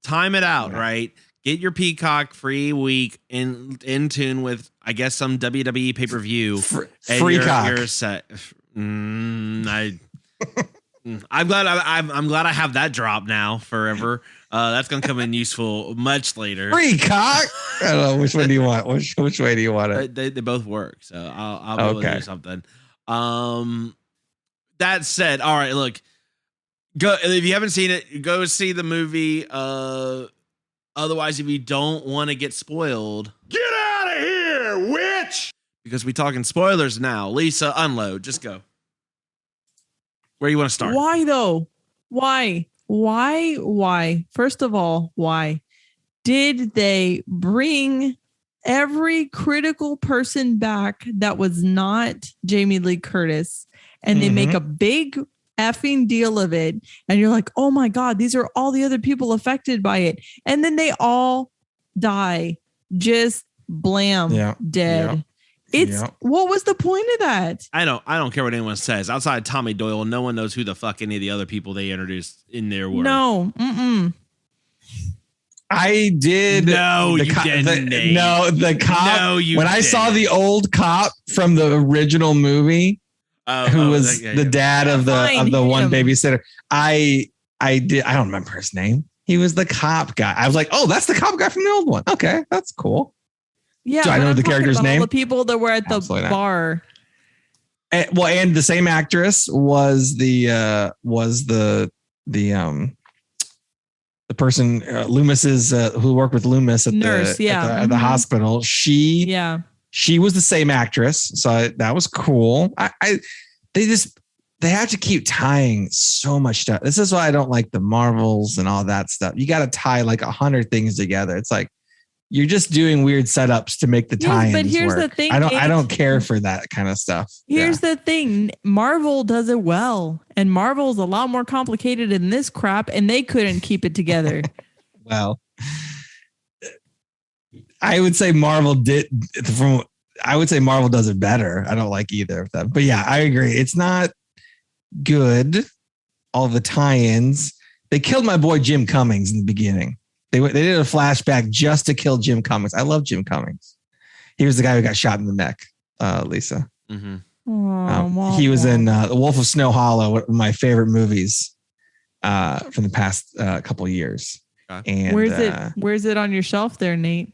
time it out, right? Get your Peacock free week in tune with, I guess, some WWE pay-per-view. Free cock. You're set. I'm glad I have that drop now forever. That's gonna come in useful much later. Free cock. I don't know which one do you want. Which way do you want it? They both work, so I'll be able to do something. That said, all right, look, go if you haven't seen it, go see the movie. Otherwise, if you don't want to get spoiled, get out of here, witch! Because we talking spoilers now. Lisa, unload. Just go. Where you want to start? Why though? Why? First of all, why did they bring every critical person back that was not Jamie Lee Curtis, and they make a big effing deal of it, and you're like, oh my God, these are all the other people affected by it, and then they all die, just blam, dead. What was the point of that? I don't care what anyone says. Outside Tommy Doyle, no one knows who the fuck any of the other people they introduced in there were. No, I did. No, you didn't. The cop. No, you when I saw the old cop from the original movie, who was the dad of the one babysitter, I did. I don't remember his name. He was the cop guy. I was like, oh, that's the cop guy from the old one. Okay, that's cool. Yeah, do I know the character's name? All the people that were at the bar. And the same actress was the person Loomis's who worked with Loomis at the hospital. She was the same actress, so that was cool. They have to keep tying so much stuff. This is why I don't like the Marvels and all that stuff. You got to tie like 100 things together. It's like you're just doing weird setups to make the tie-ins but here's work. The thing, I don't care for that kind of stuff. Here's the thing. Marvel does it well. And Marvel's a lot more complicated than this crap. And they couldn't keep it together. Well, I would say Marvel does it better. I don't like either of them. But yeah, I agree. It's not good. All the tie-ins. They killed my boy Jim Cummings in the beginning. They did a flashback just to kill Jim Cummings. I love Jim Cummings. He was the guy who got shot in the neck, Lisa. Mm-hmm. He was in The Wolf of Snow Hollow, one of my favorite movies from the past couple of years. And where's it on your shelf there, Nate?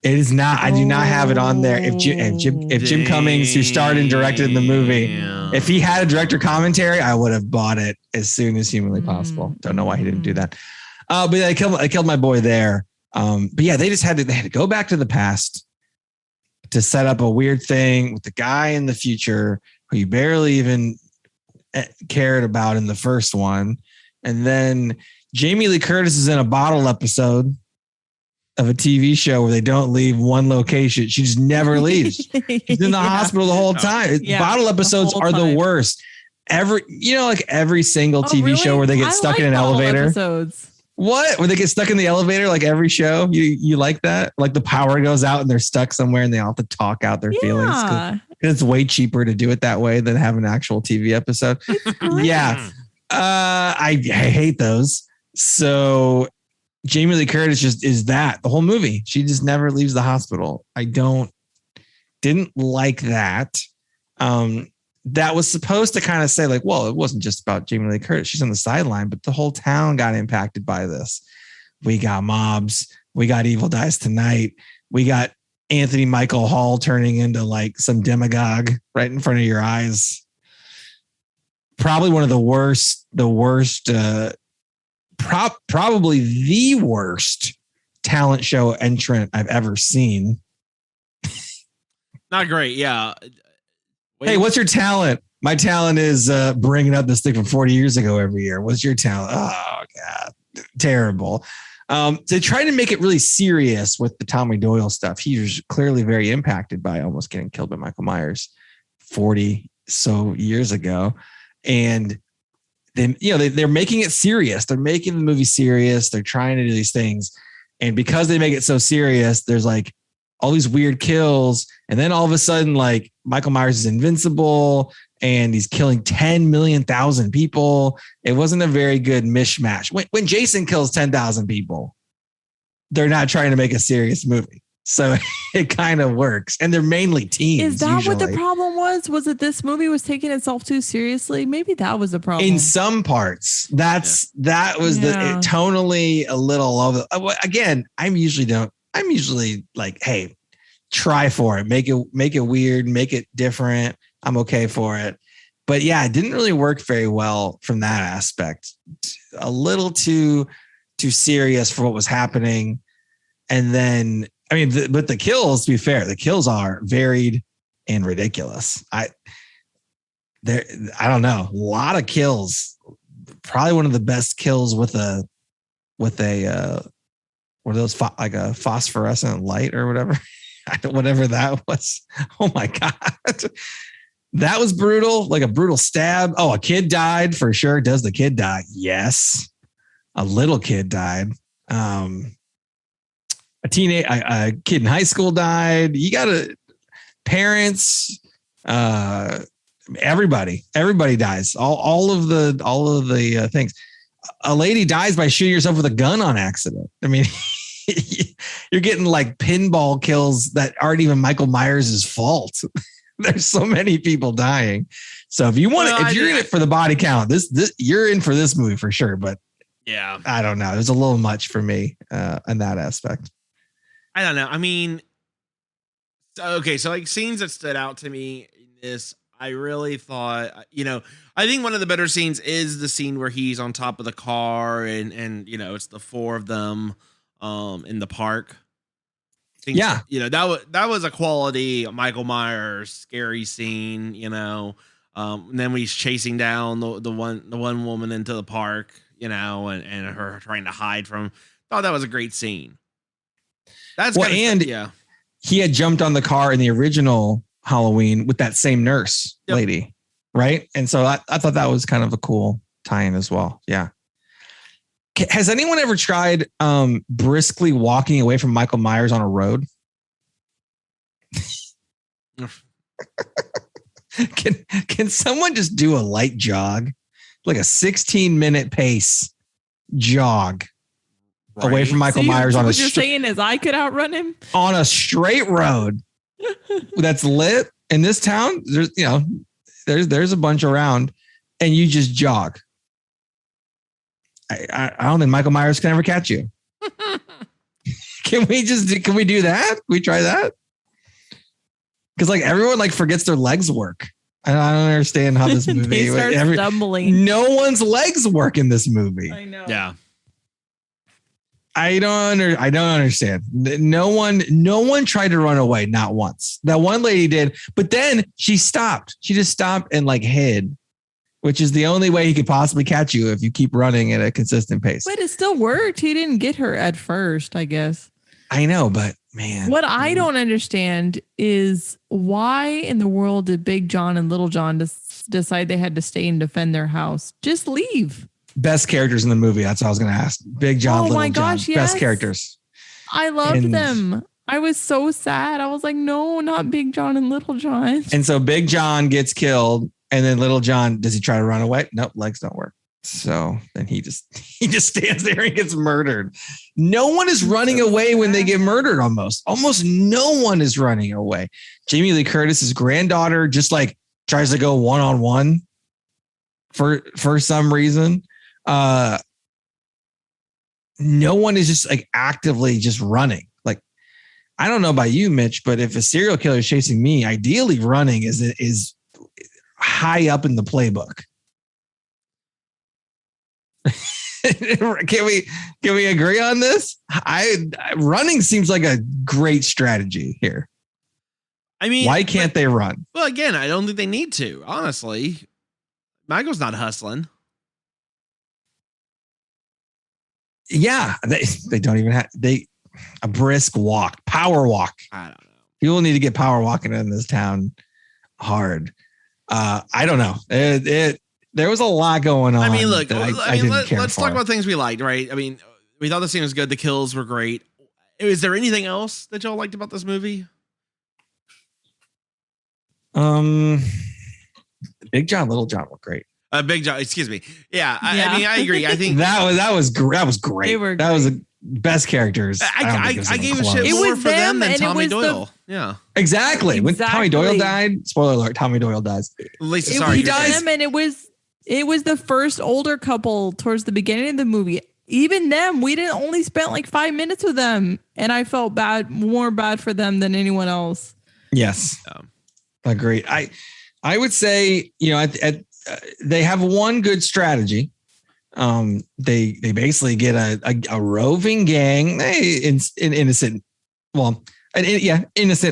It is not. I do not have it on there. If Jim Cummings, who starred and directed in the movie, if he had a director commentary, I would have bought it as soon as humanly possible. Don't know why he didn't do that. But I killed my boy there. But yeah, they had to go back to the past to set up a weird thing with the guy in the future who you barely even cared about in the first one. And then Jamie Lee Curtis is in a bottle episode of a TV show where they don't leave one location. She just never leaves. She's in the hospital the whole time. Bottle episodes are the worst. Every single TV show where they get stuck in an elevator. Episodes. What? Where they get stuck in the elevator, like every show? You like that? Like the power goes out and they're stuck somewhere and they all have to talk out their feelings. Because it's way cheaper to do it that way than have an actual TV episode. Yeah. I hate those. So Jamie Lee Curtis just is that the whole movie. She just never leaves the hospital. I didn't like that. That was supposed to kind of say like, well, it wasn't just about Jamie Lee Curtis. She's on the sideline, but the whole town got impacted by this. We got mobs. We got Evil Dies Tonight. We got Anthony Michael Hall turning into like some demagogue right in front of your eyes. Probably one of the worst, probably the worst talent show entrant I've ever seen. Not great. Yeah. Hey, what's your talent? My talent is bringing up this thing from 40 years ago every year. What's your talent? Oh, God. Terrible. They tried to make it really serious with the Tommy Doyle stuff. He was clearly very impacted by almost getting killed by Michael Myers 40 so years ago. And then, they're making it serious. They're making the movie serious. They're trying to do these things. And because they make it so serious, there's like all these weird kills. And then all of a sudden, like Michael Myers is invincible and he's killing 10,000,000 people. It wasn't a very good mishmash. When Jason kills 10,000 people, they're not trying to make a serious movie. So it kind of works. And they're mainly teens. Is that usually. what the problem was? Was it this movie was taking itself too seriously? Maybe that was the problem. In some parts. That was tonally a little of it. Again, I'm usually like, hey, try for it. Make it weird, make it different. I'm okay for it. But yeah, it didn't really work very well from that aspect. A little too serious for what was happening. And then, but the kills, to be fair, the kills are varied and ridiculous. I don't know. A lot of kills. Probably one of the best kills with a what are those like a phosphorescent light or whatever. Whatever that was. Oh my God. That was brutal. Like a brutal stab. Oh, a kid died for sure. Does the kid die? Yes. A little kid died. A kid in high school died. You got parents, everybody dies. All of the things. a lady dies by shooting herself with a gun on accident. I mean, you're getting like pinball kills that aren't even Michael Myers' fault. There's so many people dying. So if you want to, if you're in it for the body count, this you're in for this movie for sure. But yeah, I don't know. It was a little much for me in that aspect. I don't know. I mean, okay, so like scenes that stood out to me in this, I really thought, I think one of the better scenes is the scene where he's on top of the car and it's the four of them in the park. Yeah. That was a quality Michael Myers scary scene, and then when he's chasing down the one woman into the park, and her trying to hide from, thought that was a great scene. That's he had jumped on the car in the original Halloween with that same nurse lady, right? And so I thought that was kind of a cool tie-in as well. Yeah. Has anyone ever tried briskly walking away from Michael Myers on a road? Can someone just do a light jog, like a 16-minute pace jog away from Michael Myers on a? What you're saying is I could outrun him on a straight road that's lit in this town. There's a bunch around, and you just jog. I don't think Michael Myers can ever catch you. Can we do that? Can we try that? Because like everyone like forgets their legs work. I don't understand how this movie. They start stumbling. No one's legs work in this movie. I know. Yeah. I don't understand. No one tried to run away, not once. That one lady did, but then she stopped. She just stopped and like hid, which is the only way he could possibly catch you if you keep running at a consistent pace. But it still worked. He didn't get her at first, I guess. I know, but man. What I don't understand is why in the world did Big John and Little John decide they had to stay and defend their house? Just leave. Best characters in the movie. That's what I was going to ask. Big John, Little John. Yes. Best characters. I loved them. I was so sad. I was like, no, not Big John and Little John. And so Big John gets killed. And then Little John, does he try to run away? Nope, legs don't work. So then he just stands there and gets murdered. No one is running away when they get murdered. Almost no one is running away. Jamie Lee Curtis's granddaughter just like tries to go one-on-one for some reason. No one is just like actively just running. Like, I don't know about you, Mitch, but if a serial killer is chasing me, ideally running is high up in the playbook. Can we agree on this? Running seems like a great strategy here. I mean, why can't they run? Well, again, I don't think they need to. Honestly, Michael's not hustling. Yeah, they don't even have a brisk walk, power walk. I don't know. People need to get power walking in this town hard. I don't know. There was a lot going on. I mean, look, let's talk about things we liked, right? I mean, we thought the scene was good. The kills were great. Is there anything else that y'all liked about this movie? Big John, Little John were great. Big John, excuse me. Yeah, I mean, I agree. I think that was great. That was the best characters. I gave a shit more for them than Tommy Doyle. Yeah, exactly. When Tommy Doyle died, spoiler alert, Tommy Doyle dies. Lisa, sorry, he dies, and it was the first older couple towards the beginning of the movie. Even them, we didn't only spend like 5 minutes with them, and I felt more bad for them than anyone else. Yes, agreed. I would say, they have one good strategy. They basically get a roving gang. Innocent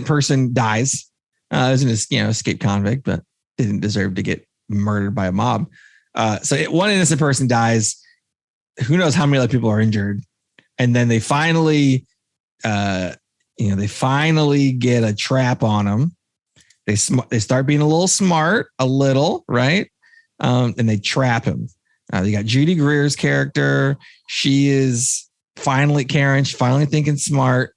person dies. As an escaped convict, but didn't deserve to get murdered by a mob. So one innocent person dies. Who knows how many other people are injured? And then they finally, get a trap on them. They start being a little smart, right? And they trap him. You got Judy Greer's character. She is finally thinking smart.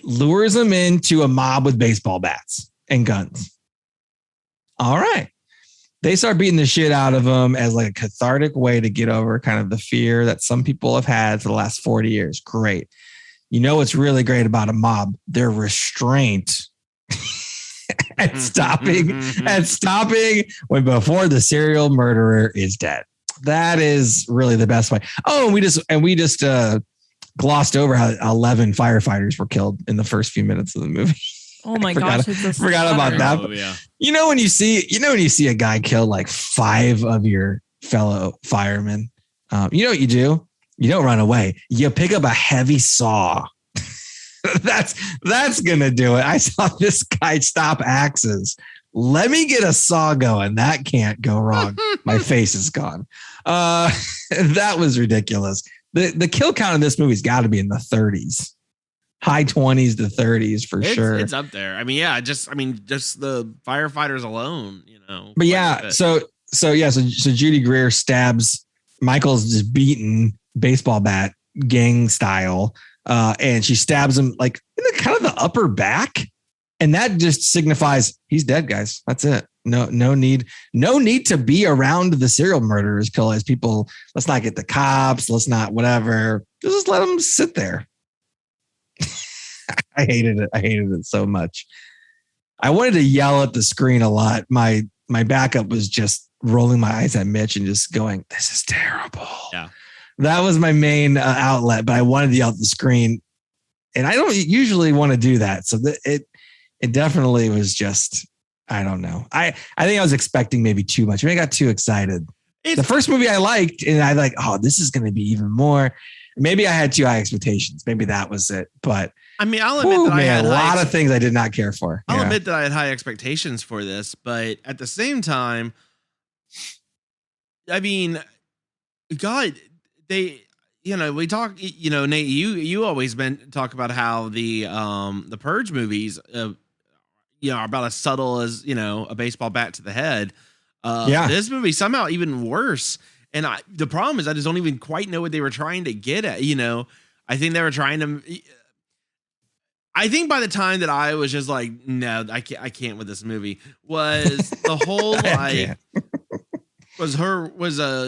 Lures him into a mob with baseball bats and guns. All right. They start beating the shit out of him as like a cathartic way to get over kind of the fear that some people have had for the last 40 years. Great. You know what's really great about a mob? Their restraint at stopping when before the serial murderer is dead. That is really the best way. Oh, and we just glossed over how 11 firefighters were killed in the first few minutes of the movie. Oh my gosh! Forgot about that. Oh, yeah. You know when you see a guy kill like 5 of your fellow firemen, you know what you do? You don't run away. You pick up a heavy saw. that's gonna do it. I saw this guy stop axes. Let me get a saw going. That can't go wrong. My face is gone. That was ridiculous. The kill count in this movie's got to be in the 30s. High 20s to 30s for sure. It's up there. I mean, yeah, just the firefighters alone, you know. But yeah, so Judy Greer stabs Michael's just beaten baseball bat gang style, and she stabs him like in the kind of the upper back, and that just signifies he's dead, guys. That's it. No need to be around the serial murderers. Kill as people. Let's not get the cops. Let's not whatever. Just let them sit there. I hated it so much. I wanted to yell at the screen a lot. My backup was just rolling my eyes at Mitch and just going, "This is terrible." Yeah, that was my main outlet. But I wanted to yell at the screen, and I don't usually want to do that. So it definitely was just, I don't know. I think I was expecting maybe too much. Maybe I got too excited. The first movie I liked, and I like, oh, this is going to be even more. Maybe I had too high expectations. Maybe that was it. But I mean, I'll admit that I had a lot of things I did not care for. I'll admit that I had high expectations for this, but at the same time, I mean, God, we talk, Nate, you always talk about how the Purge movies, are about as subtle as, a baseball bat to the head. This movie somehow even worse. And the problem is I just don't even quite know what they were trying to get at. I think they were trying to. I think by the time that I was just like, no, I can't with this movie, was the whole like was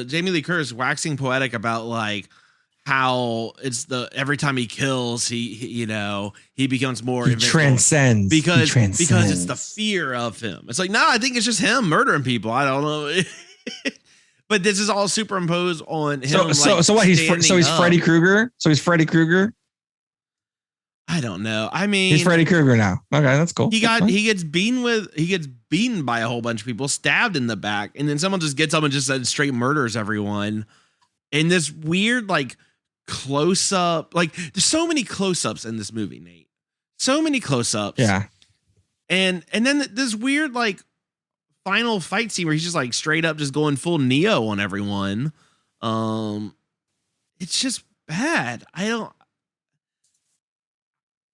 Jamie Lee Curtis waxing poetic about like how it's every time he kills he becomes more transcends because it's the fear of him. It's like, no, I think it's just him murdering people. I don't know. But this is all superimposed on him. So what? He's Freddy Krueger. So he's Freddy Krueger. I don't know. I mean, he's Freddy Krueger now. Okay, that's cool. He gets beaten by a whole bunch of people, stabbed in the back, and then someone just gets up and just straight murders everyone. And this weird like close up, like there's so many close ups in this movie, Nate. So many close ups. Yeah. And then this weird like final fight scene where he's just like straight up just going full Neo on everyone. It's just bad.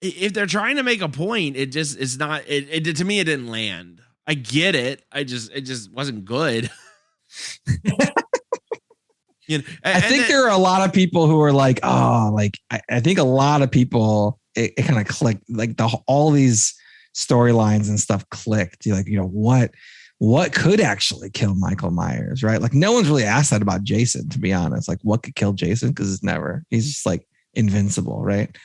If they're trying to make a point, it just is not. It to me, it didn't land. I get it. It just wasn't good. I think there are a lot of people who are like, oh, like I think a lot of people it kind of clicked, like all these storylines and stuff clicked. You're like, what could actually kill Michael Myers, right? Like no one's really asked that about Jason, to be honest. Like what could kill Jason? Because he's just like invincible, right?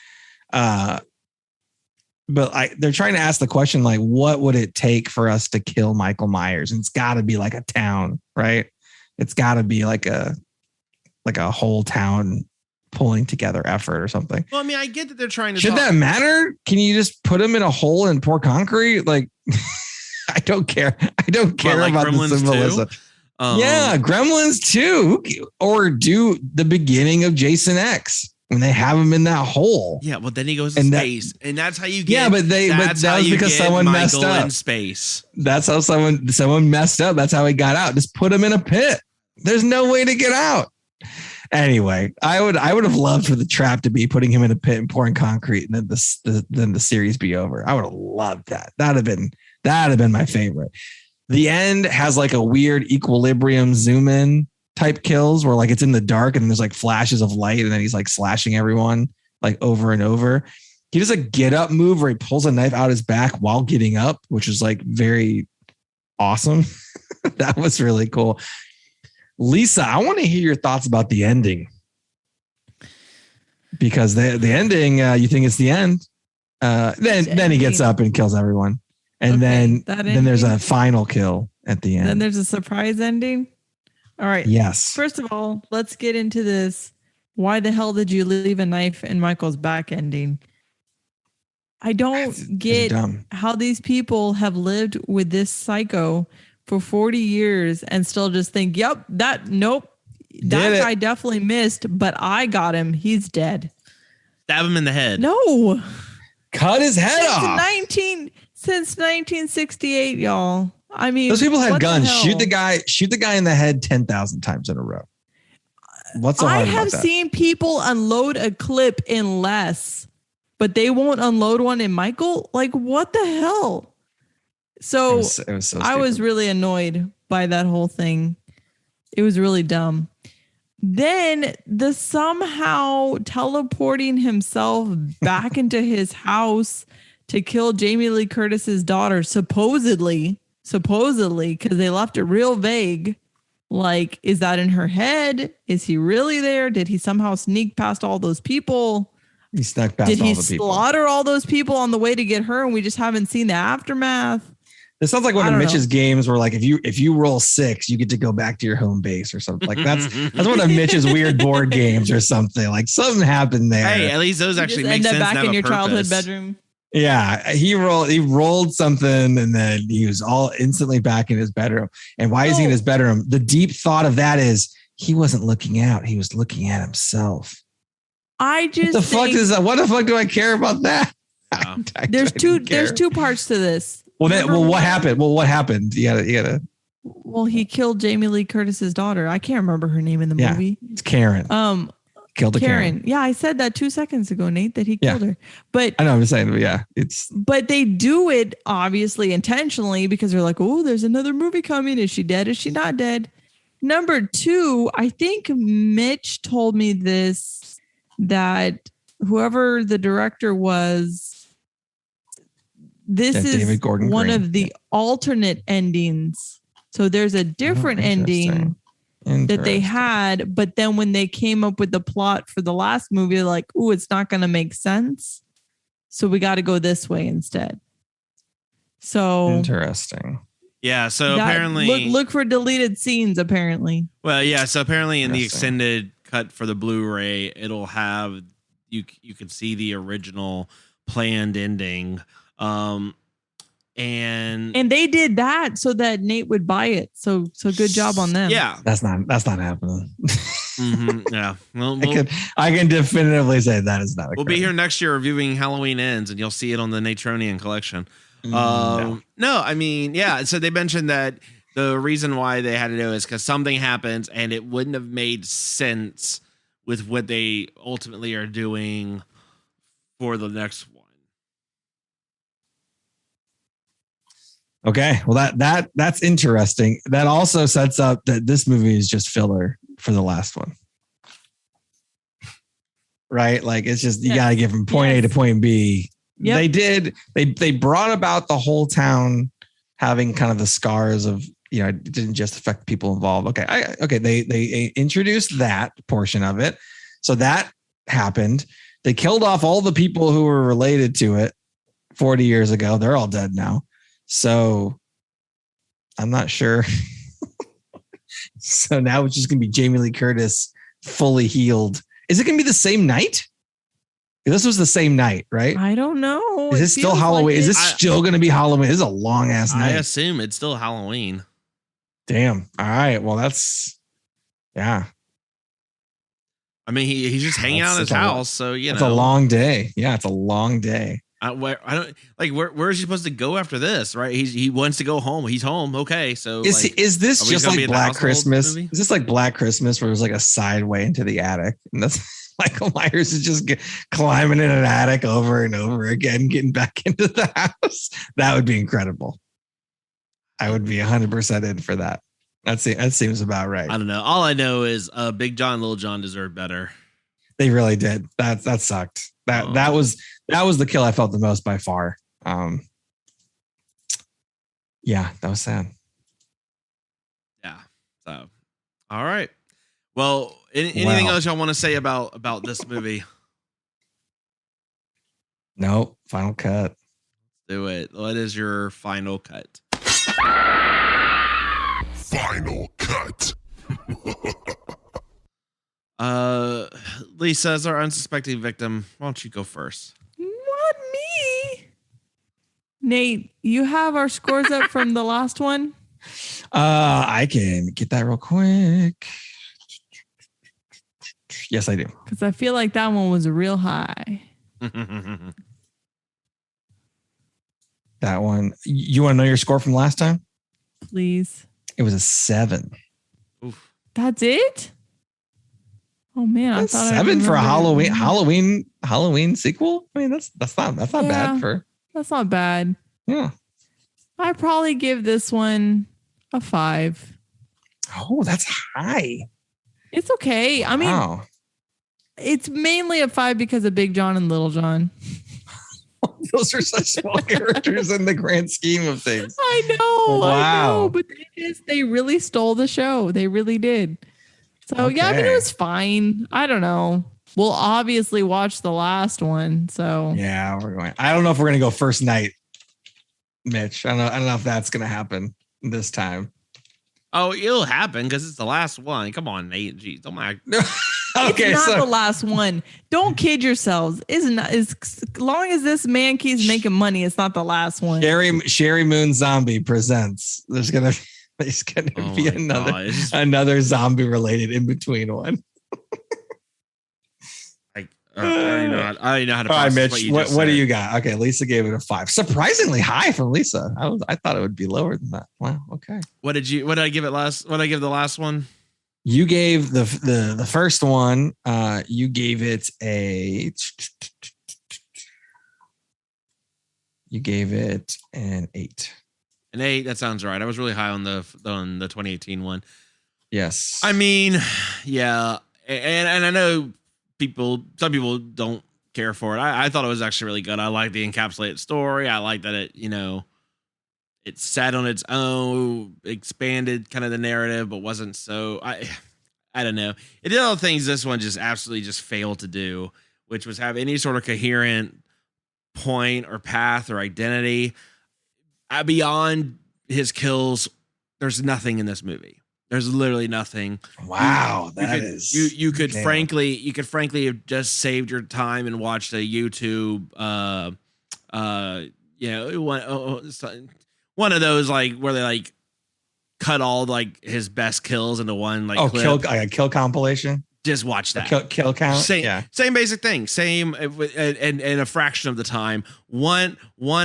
But they're trying to ask the question, like, what would it take for us to kill Michael Myers? And it's got to be like a town, right? It's got to be like a whole town pulling together effort or something. Well, I mean, I get that they're trying to. Should that matter? Can you just put him in a hole and pour concrete? Like, I don't care. I don't care about Gremlins the symbolism. Yeah, Gremlins 2, or do the beginning of Jason X. When they have him in that hole. Yeah, well, then he goes to space. And that's how you get. Yeah, but that was because someone messed up. In space. That's how someone messed up. That's how he got out. Just put him in a pit. There's no way to get out. Anyway, I would have loved for the trap to be putting him in a pit and pouring concrete, and then the series be over. I would have loved that. That'd have been my favorite. The end has like a weird equilibrium zoom in type kills where like it's in the dark and there's like flashes of light and then he's like slashing everyone like over and over. He does a get up move where he pulls a knife out his back while getting up, which is like very awesome. That was really cool. Lisa, I want to hear your thoughts about the ending. Because the ending, you think it's the end. Then he gets up and kills everyone. And then there's a final kill at the end. Then there's a surprise ending. All right. Yes. First of all, let's get into this. Why the hell did you leave a knife in Michael's back ending? I don't get how these people have lived with this psycho for 40 years and still just think, that guy definitely missed, but I got him. He's dead. Stab him in the head. No. Cut his head off. Since 1968, y'all. I mean, those people had guns. Shoot the guy in the head 10,000 times in a row. What's so hard about that? I have seen people unload a clip in less, but they won't unload one in Michael. Like, what the hell? So, it was so I was really annoyed by that whole thing. It was really dumb. Then the somehow teleporting himself back into his house to kill Jamie Lee Curtis's daughter, supposedly, because they left it real vague. Like, is that in her head? Is he really there? Did he somehow sneak past all those people? He snuck past all the people. Did he slaughter all those people on the way to get her and we just haven't seen the aftermath? This sounds like one of Mitch's games where, like, if you roll 6, you get to go back to your home base or something. Like that's one of Mitch's weird board games or something. Like something happened there. Hey, at least those actually make sense. Back in your childhood bedroom. Yeah, he rolled something and then he was all instantly back in his bedroom. And why is he in his bedroom? The deep thought of that is he wasn't looking out; he was looking at himself. I just what the fuck do I care about that? Wow. There's two parts to this. What happened? What happened? You gotta. Well, he killed Jamie Lee Curtis's daughter. I can't remember her name in the movie. It's Karen. Killed Karen. Yeah, I said that 2 seconds ago, Nate, that he killed her. But I know I'm saying, but they do it obviously intentionally because they're like, oh, there's another movie coming. Is she dead? Is she not dead? Number 2, I think Mitch told me this, that whoever the director was, this is David Gordon one Green. of the alternate endings. So there's a different ending that they had, but then when they came up with the plot for the last movie, they're like, ooh, it's not going to make sense. So we got to go this way instead. So interesting. Yeah. So apparently look for deleted scenes, apparently. Well, yeah. So apparently in the extended cut for the Blu-ray, it'll have, you can see the original planned ending. And they did that so that Nate would buy it. So good job on them. Yeah, that's not happening. Yeah, well, I can definitively say that is not. We'll be here next year reviewing Halloween Ends, and you'll see it on the Natronian collection. No, I mean, yeah. So they mentioned that the reason why they had to do it is because something happens, and it wouldn't have made sense with what they ultimately are doing for the next one. Okay, well that's interesting. That also sets up that this movie is just filler for the last one, right? Like it's just you got to get from point A to point B. Yep. They brought about the whole town having kind of the scars of, you know, it didn't just affect people involved. Okay, they introduced that portion of it, so that happened. They killed off all the people who were related to it 40 years ago. They're all dead now. So I'm not sure. So now it's just going to be Jamie Lee Curtis fully healed. Is it going to be the same night? This was the same night, right? I don't know. Is this still Halloween? Is this still going to be Halloween? This is a long ass night. I assume it's still Halloween. Damn. All right. Well, yeah. I mean, he's just hanging out in his house. So, it's a long day. Yeah. It's a long day. Where is he supposed to go after this? Right, he wants to go home. He's home. Okay, so is this just like Black Christmas? Movie? Is this like Black Christmas where there's like a side way into the attic, and that's Michael Myers is just climbing in an attic over and over again, getting back into the house? That would be incredible. I would be 100% in for that. That seems about right. I don't know. All I know is Big John, Little John deserved better. They really did. That sucked. That was the kill I felt the most by far. Yeah, that was sad. So, all right. Well, anything else y'all want to say about this movie? No, final cut. Do it. What is your final cut? Final cut. Lisa, as our unsuspecting victim, why don't you go first? Not me. Nate, you have our scores up from the last one? I can get that real quick. Yes, I do. Because I feel like that one was real high. That one. You want to know your score from last time? Please. It was a 7. Oof. That's it? Oh man, that's I thought 7 for a Halloween sequel. I mean, that's not bad for. That's not bad. Yeah. I probably give this one a 5. Oh, that's high. It's okay. I mean, it's mainly a 5 because of Big John and Little John. Those are such small characters in the grand scheme of things. I know. Wow. I know, but they really stole the show. They really did. So yeah, I mean, it was fine. I don't know. We'll obviously watch the last one. So yeah, we're going. I don't know if we're going to go first night, Mitch. I don't know if that's going to happen this time. Oh, it'll happen because it's the last one. Come on, Nate. Jeez, don't mind. Okay, it's not the last one. Don't kid yourselves. As long as this man keeps making money, it's not the last one. Sherry Moon Zombie presents. There's gonna be another zombie related in between one. I already know how to. All right, Mitch. What do you got? Okay, Lisa gave it a 5. Surprisingly high from Lisa. I thought it would be lower than that. Wow. Okay. What did I give it last? What did I give the last one? You gave the first one. You gave it a. You gave it an 8. An 8. That sounds right. I was really high on the 2018 one. Yes. I mean, yeah, and I know some people don't care for it. I thought it was actually really good. I like the encapsulated story. I like that it sat on its own, expanded kind of the narrative, but wasn't so. I don't know. It did all the things this one just absolutely just failed to do, which was have any sort of coherent point or path or identity. Beyond his kills, there's nothing in this movie. There's literally nothing. Wow, you could frankly have just saved your time and watched a YouTube one of those like where they like cut all like his best kills into one like clip. kill compilation. Just watch that. Kill count. Same basic thing. Same and a fraction of the time. 1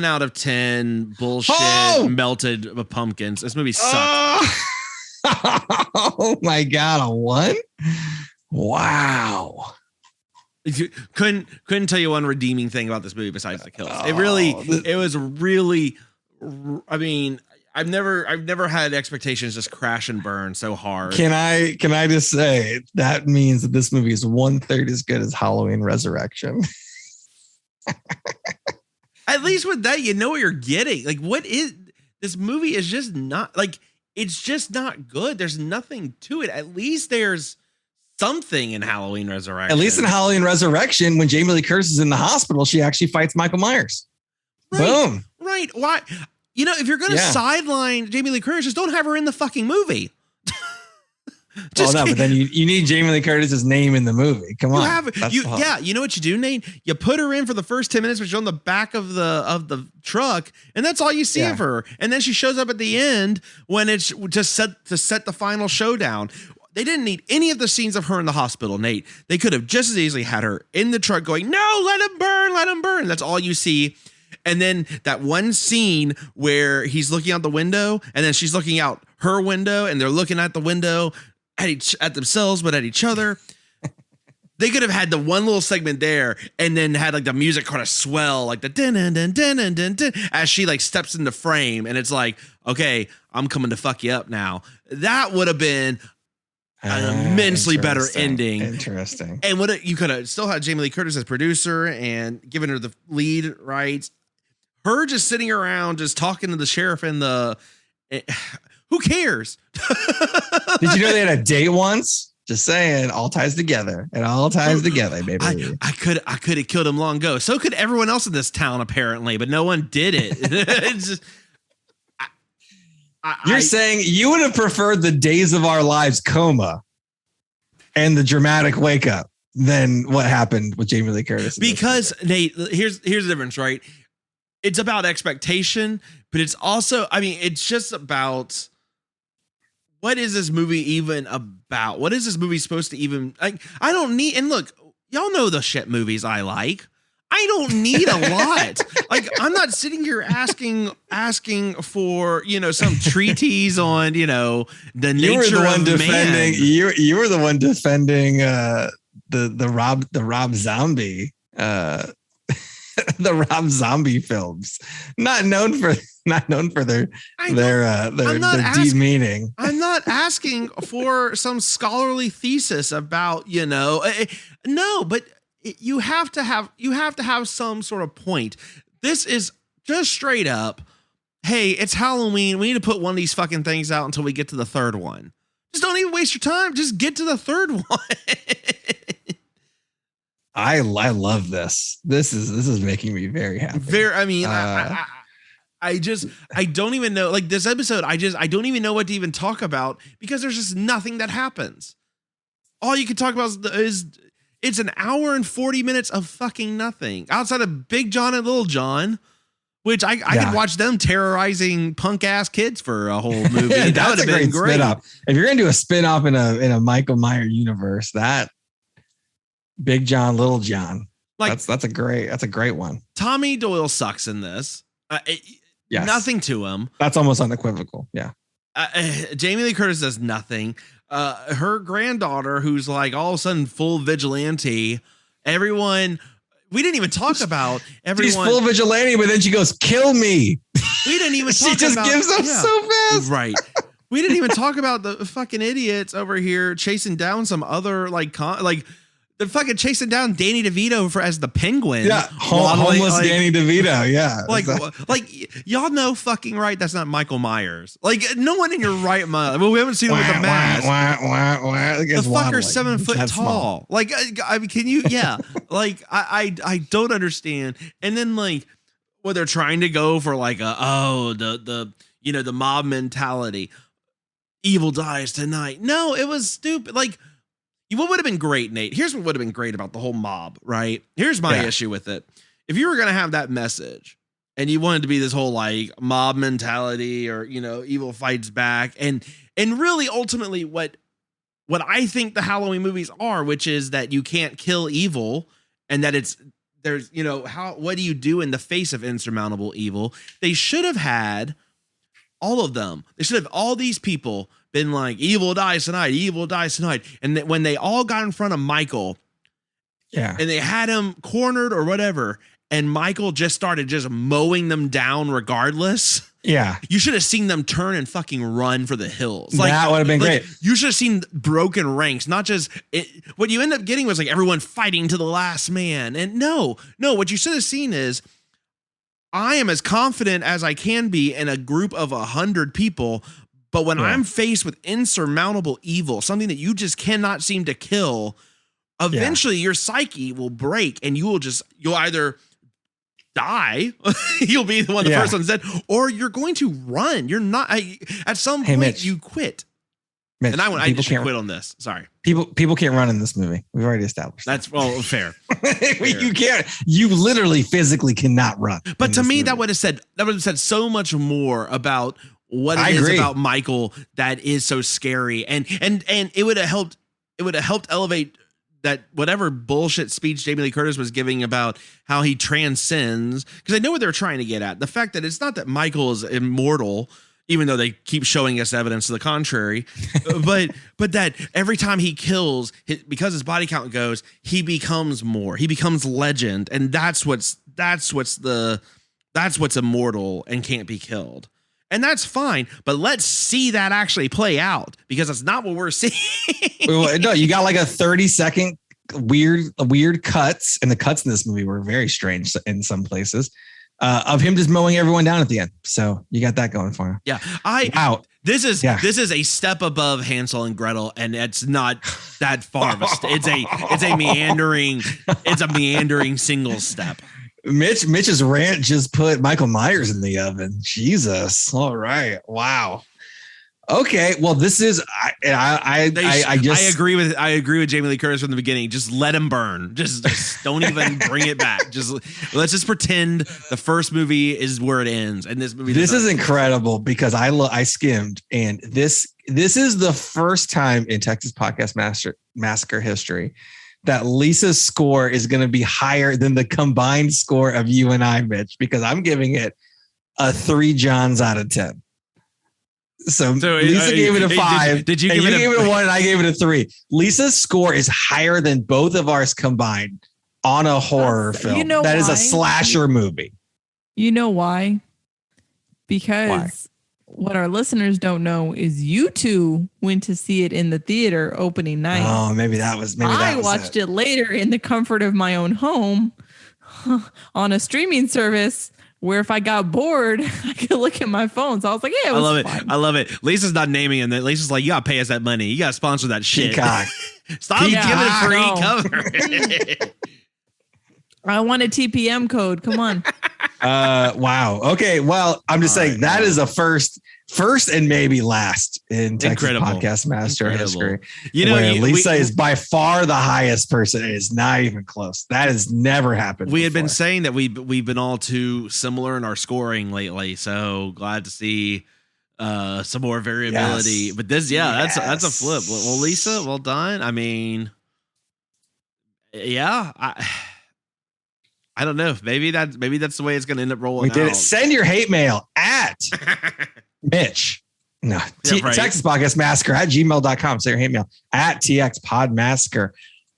out of 10 bullshit melted pumpkins. This movie sucks. Oh my god, a 1? Wow. Couldn't tell you one redeeming thing about this movie besides the kills. It was really. I mean, I've never had expectations just crash and burn so hard. Can I just say that means that this movie is 1/3 as good as Halloween Resurrection? At least with that, you know what you're getting. Like, what is this movie? Is just not like it's just not good. There's nothing to it. At least there's something in Halloween Resurrection. At least in Halloween Resurrection, when Jamie Lee Curtis is in the hospital, she actually fights Michael Myers. Right, boom. Right. Why? You know, if you're going to sideline Jamie Lee Curtis, just don't have her in the fucking movie. But then you need Jamie Lee Curtis's name in the movie. Come on. You know what you do, Nate? You put her in for the first 10 minutes, which is on the back of the truck, and that's all you see of her. And then she shows up at the end when it's to set the final showdown. They didn't need any of the scenes of her in the hospital, Nate. They could have just as easily had her in the truck going, "No, let him burn, let him burn." That's all you see. And then that one scene where he's looking out the window and then she's looking out her window and they're looking at the window at themselves, but at each other. They could have had the one little segment there and then had like the music kind of swell, like the dun dun dun dun dun dun dun, as she like steps into frame. And it's like, okay, I'm coming to fuck you up now. That would have been an immensely better ending. Interesting. And you could have still had Jamie Lee Curtis as producer and given her the lead rights. Her just sitting around, just talking to the sheriff and Who cares? Did you know they had a date once? Just saying, all ties together. It all ties together, baby. I could have killed him long ago. So could everyone else in this town, apparently, but no one did it. It's just, You're saying you would have preferred the Days of Our Lives coma and the dramatic wake up than what happened with Jamie Lee Curtis. Because Nate, here's the difference, right? It's about expectation, but it's also, I mean, it's just about what is this movie even about? What is this movie supposed to even like? I don't need, and look, y'all know the shit movies I like. I don't need a lot. Like, I'm not sitting here asking for, some treatise on, the nature of man. You were the one defending the Rob Zombie the Rob Zombie films, not known for their deep meaning. I'm not asking for some scholarly thesis about, no, but you have to have some sort of point. This is just straight up, hey, it's Halloween. We need to put one of these fucking things out until we get to the third one. Just don't even waste your time. Just get to the third one. I love this. This is making me very happy. I don't even know, like this episode, I don't even know what to even talk about because there's just nothing that happens. All you can talk about is it's an hour and 40 minutes of fucking nothing outside of Big John and Little John, which I could watch them terrorizing punk ass kids for a whole movie. That would have been great. Spin-off. If you're going to do a spin-off in a Michael Myers universe, that Big John, Little John, like that's a great one. Tommy Doyle sucks in this. Yes. Nothing to him. That's almost unequivocal. Yeah. Jamie Lee Curtis does nothing. Her granddaughter, who's like all of a sudden full vigilante. Everyone, we didn't even talk about everyone. She's full vigilante, but then she goes, "Kill me." We didn't even talk she just about, gives up so fast. Right. We didn't even talk about the fucking idiots over here chasing down some other they're fucking chasing down Danny DeVito as the Penguin. Yeah, homeless Danny DeVito. Yeah, like y'all know fucking right. That's not Michael Myers. Like no one in your right mind. Well, we haven't seen him with a mask. The fucker's 7 foot tall. Small. Like I mean, can you? Yeah. Like I don't understand. And then like, well, they're trying to go for like the mob mentality. Evil dies tonight. No, it was stupid. Like. What would have been great, Nate? Here's what would have been great about the whole mob, right? Here's my issue with it. If you were going to have that message and you wanted to be this whole like mob mentality or, evil fights back and really ultimately what I think the Halloween movies are, which is that you can't kill evil and that what do you do in the face of insurmountable evil? They should have had all of them. They should have all these people been like, evil dies tonight, evil dies tonight. And when they all got in front of Michael, and they had him cornered or whatever, and Michael just started mowing them down regardless. Yeah. You should have seen them turn and fucking run for the hills. That would have been great. You should have seen broken ranks, not just it. What you end up getting was like everyone fighting to the last man. And no, what you should have seen is I am as confident as I can be in a group of 100 people. But when I'm faced with insurmountable evil, something that you just cannot seem to kill, eventually your psyche will break and you'll either die, you'll be the first one dead, or you're going to run. You're not, at some point Mitch, you quit. Mitch, and I just quit on this. Sorry. People can't run in this movie. We've already established that's fair. You can't. You literally physically cannot run. But to me, movie. that would have said so much more about what it is about Michael that is so scary, and it would have helped. It would have helped elevate that whatever bullshit speech Jamie Lee Curtis was giving about how he transcends, because I know what they're trying to get at. The fact that it's not that Michael is immortal, even though they keep showing us evidence to the contrary, but that every time he kills, because his body count goes, he becomes more. He becomes legend, and that's what's immortal and can't be killed. And that's fine, but let's see that actually play out, because that's not what we're seeing. No, you got like a 30-second weird cuts, and the cuts in this movie were very strange in some places, of him just mowing everyone down at the end. So you got that going for him. Yeah, This is a step above Hansel and Gretel, and it's not that far of a it's a meandering single step. Mitch's rant just put Michael Myers in the oven. Jesus. All right. Wow. Okay. Well, this is I agree with Jamie Lee Curtis from the beginning. Just let him burn. Just don't even bring it back. Let's just pretend the first movie is where it ends, and this movie. This is incredible because I skimmed, and this is the first time in Texas Podcast Massacre history that Lisa's score is going to be higher than the combined score of you and I, Mitch, because I'm giving it a 3 Johns out of 10. So Lisa gave it a 5. Did you give it a 1 and I gave it a 3. Lisa's score is higher than both of ours combined on a horror film. That is a slasher movie. You know why? Because what our listeners don't know is you two went to see it in the theater opening night. Oh, I watched it later in the comfort of my own home on a streaming service where if I got bored, I could look at my phone. So I was like, yeah, I love it. Lisa's not naming it. Lisa's like, you got to pay us that money. You got to sponsor that shit. Stop giving it free cover. I want a TPM code. Come on. Wow. Okay. Well, I'm just saying that is a first and maybe last in Texas Podcast Master history. Lisa is by far the highest person. It is not even close. That has never happened. We had been saying that we've been all too similar in our scoring lately. So glad to see some more variability. Yes. But this, that's a flip. Well, Lisa, well done. I mean, I don't know. Maybe that's the way it's going to end up rolling. We did it. Send your hate mail at Mitch. No, Texas Podcast Massacre at gmail.com. Send your hate mail at TX Pod Massacre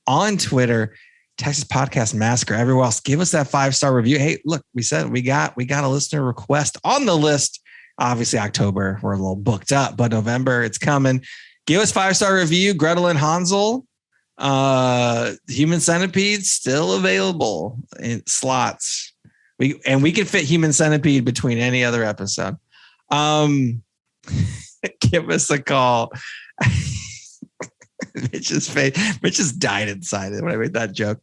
on Twitter. Texas Podcast Massacre. Everywhere else, give us that 5-star review. Hey, look, we said we got a listener request on the list. Obviously, October we're a little booked up, but November it's coming. Give us 5-star review. Gretel and Hansel. Human Centipede still available in slots. We can fit Human Centipede between any other episode. Give us a call. Mitch's face. Mitch just died inside when I made that joke.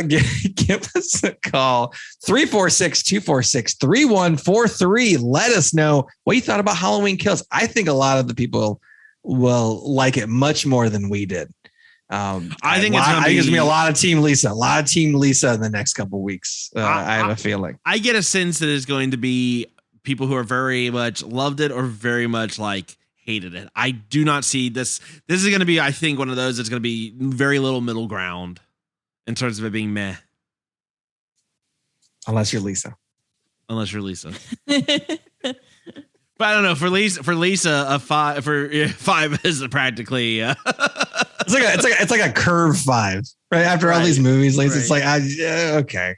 Give us a call. 346-246-3143. Let us know what you thought about Halloween Kills. I think a lot of the people will like it much more than we did. I think it's going to be a lot of Team Lisa. A lot of Team Lisa in the next couple of weeks. I have a feeling. I get a sense that it's going to be people who are very much loved it or very much like hated it. I do not see this. This is going to be, I think, one of those that's going to be very little middle ground in terms of it being meh. Unless you're Lisa. But I don't know. For Lisa, a 5 is practically. It's like a curve 5, right? After all these movies, Lisa, it's like okay,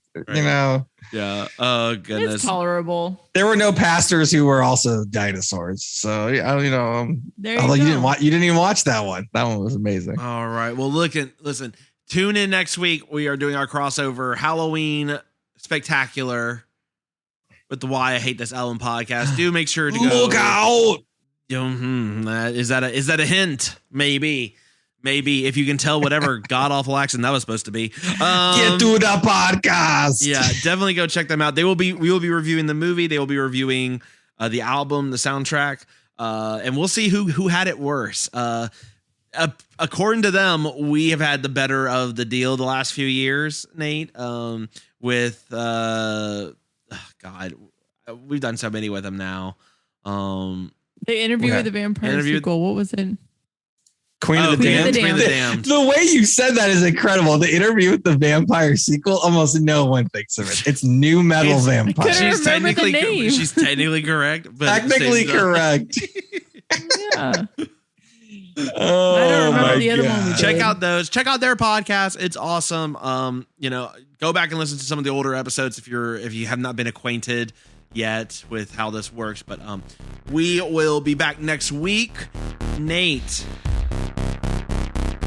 Yeah. Oh goodness. It's tolerable. There were no pastors who were also dinosaurs, so although you didn't even watch that one. That one was amazing. All right. Well, listen. Tune in next week. We are doing our crossover Halloween spectacular with the Why I Hate This Ellen podcast. Do make sure to go. Look out! Is that a hint? Maybe if you can tell whatever god awful accent that was supposed to be. Get to the podcast. Yeah, definitely go check them out. We will be reviewing the movie. They will be reviewing the album, the soundtrack, and we'll see who had it worse. According to them, we have had the better of the deal the last few years, Nate. With God, we've done so many with them now. The Interview with the Vampire sequel. What was it? Queen of the Damned. The way you said that is incredible. The Interview with the Vampire sequel, almost no one thinks of it. It's New Metal Vampire. She's technically correct. But technically correct. Yeah. Oh, I don't remember the other one. Check out those. Check out their podcast. It's awesome. Go back and listen to some of the older episodes if you have not been acquainted yet with how this works. But we will be back next week. Nate,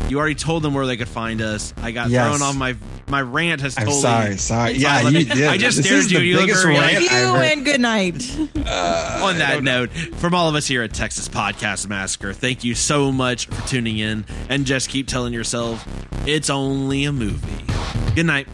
you already told them where they could find us. I got thrown off my My rant has totally. Sorry. Yeah, I just stared at you. You look Thank you and good night. On that note, from all of us here at Texas Podcast Massacre, thank you so much for tuning in, and just keep telling yourself it's only a movie. Good night.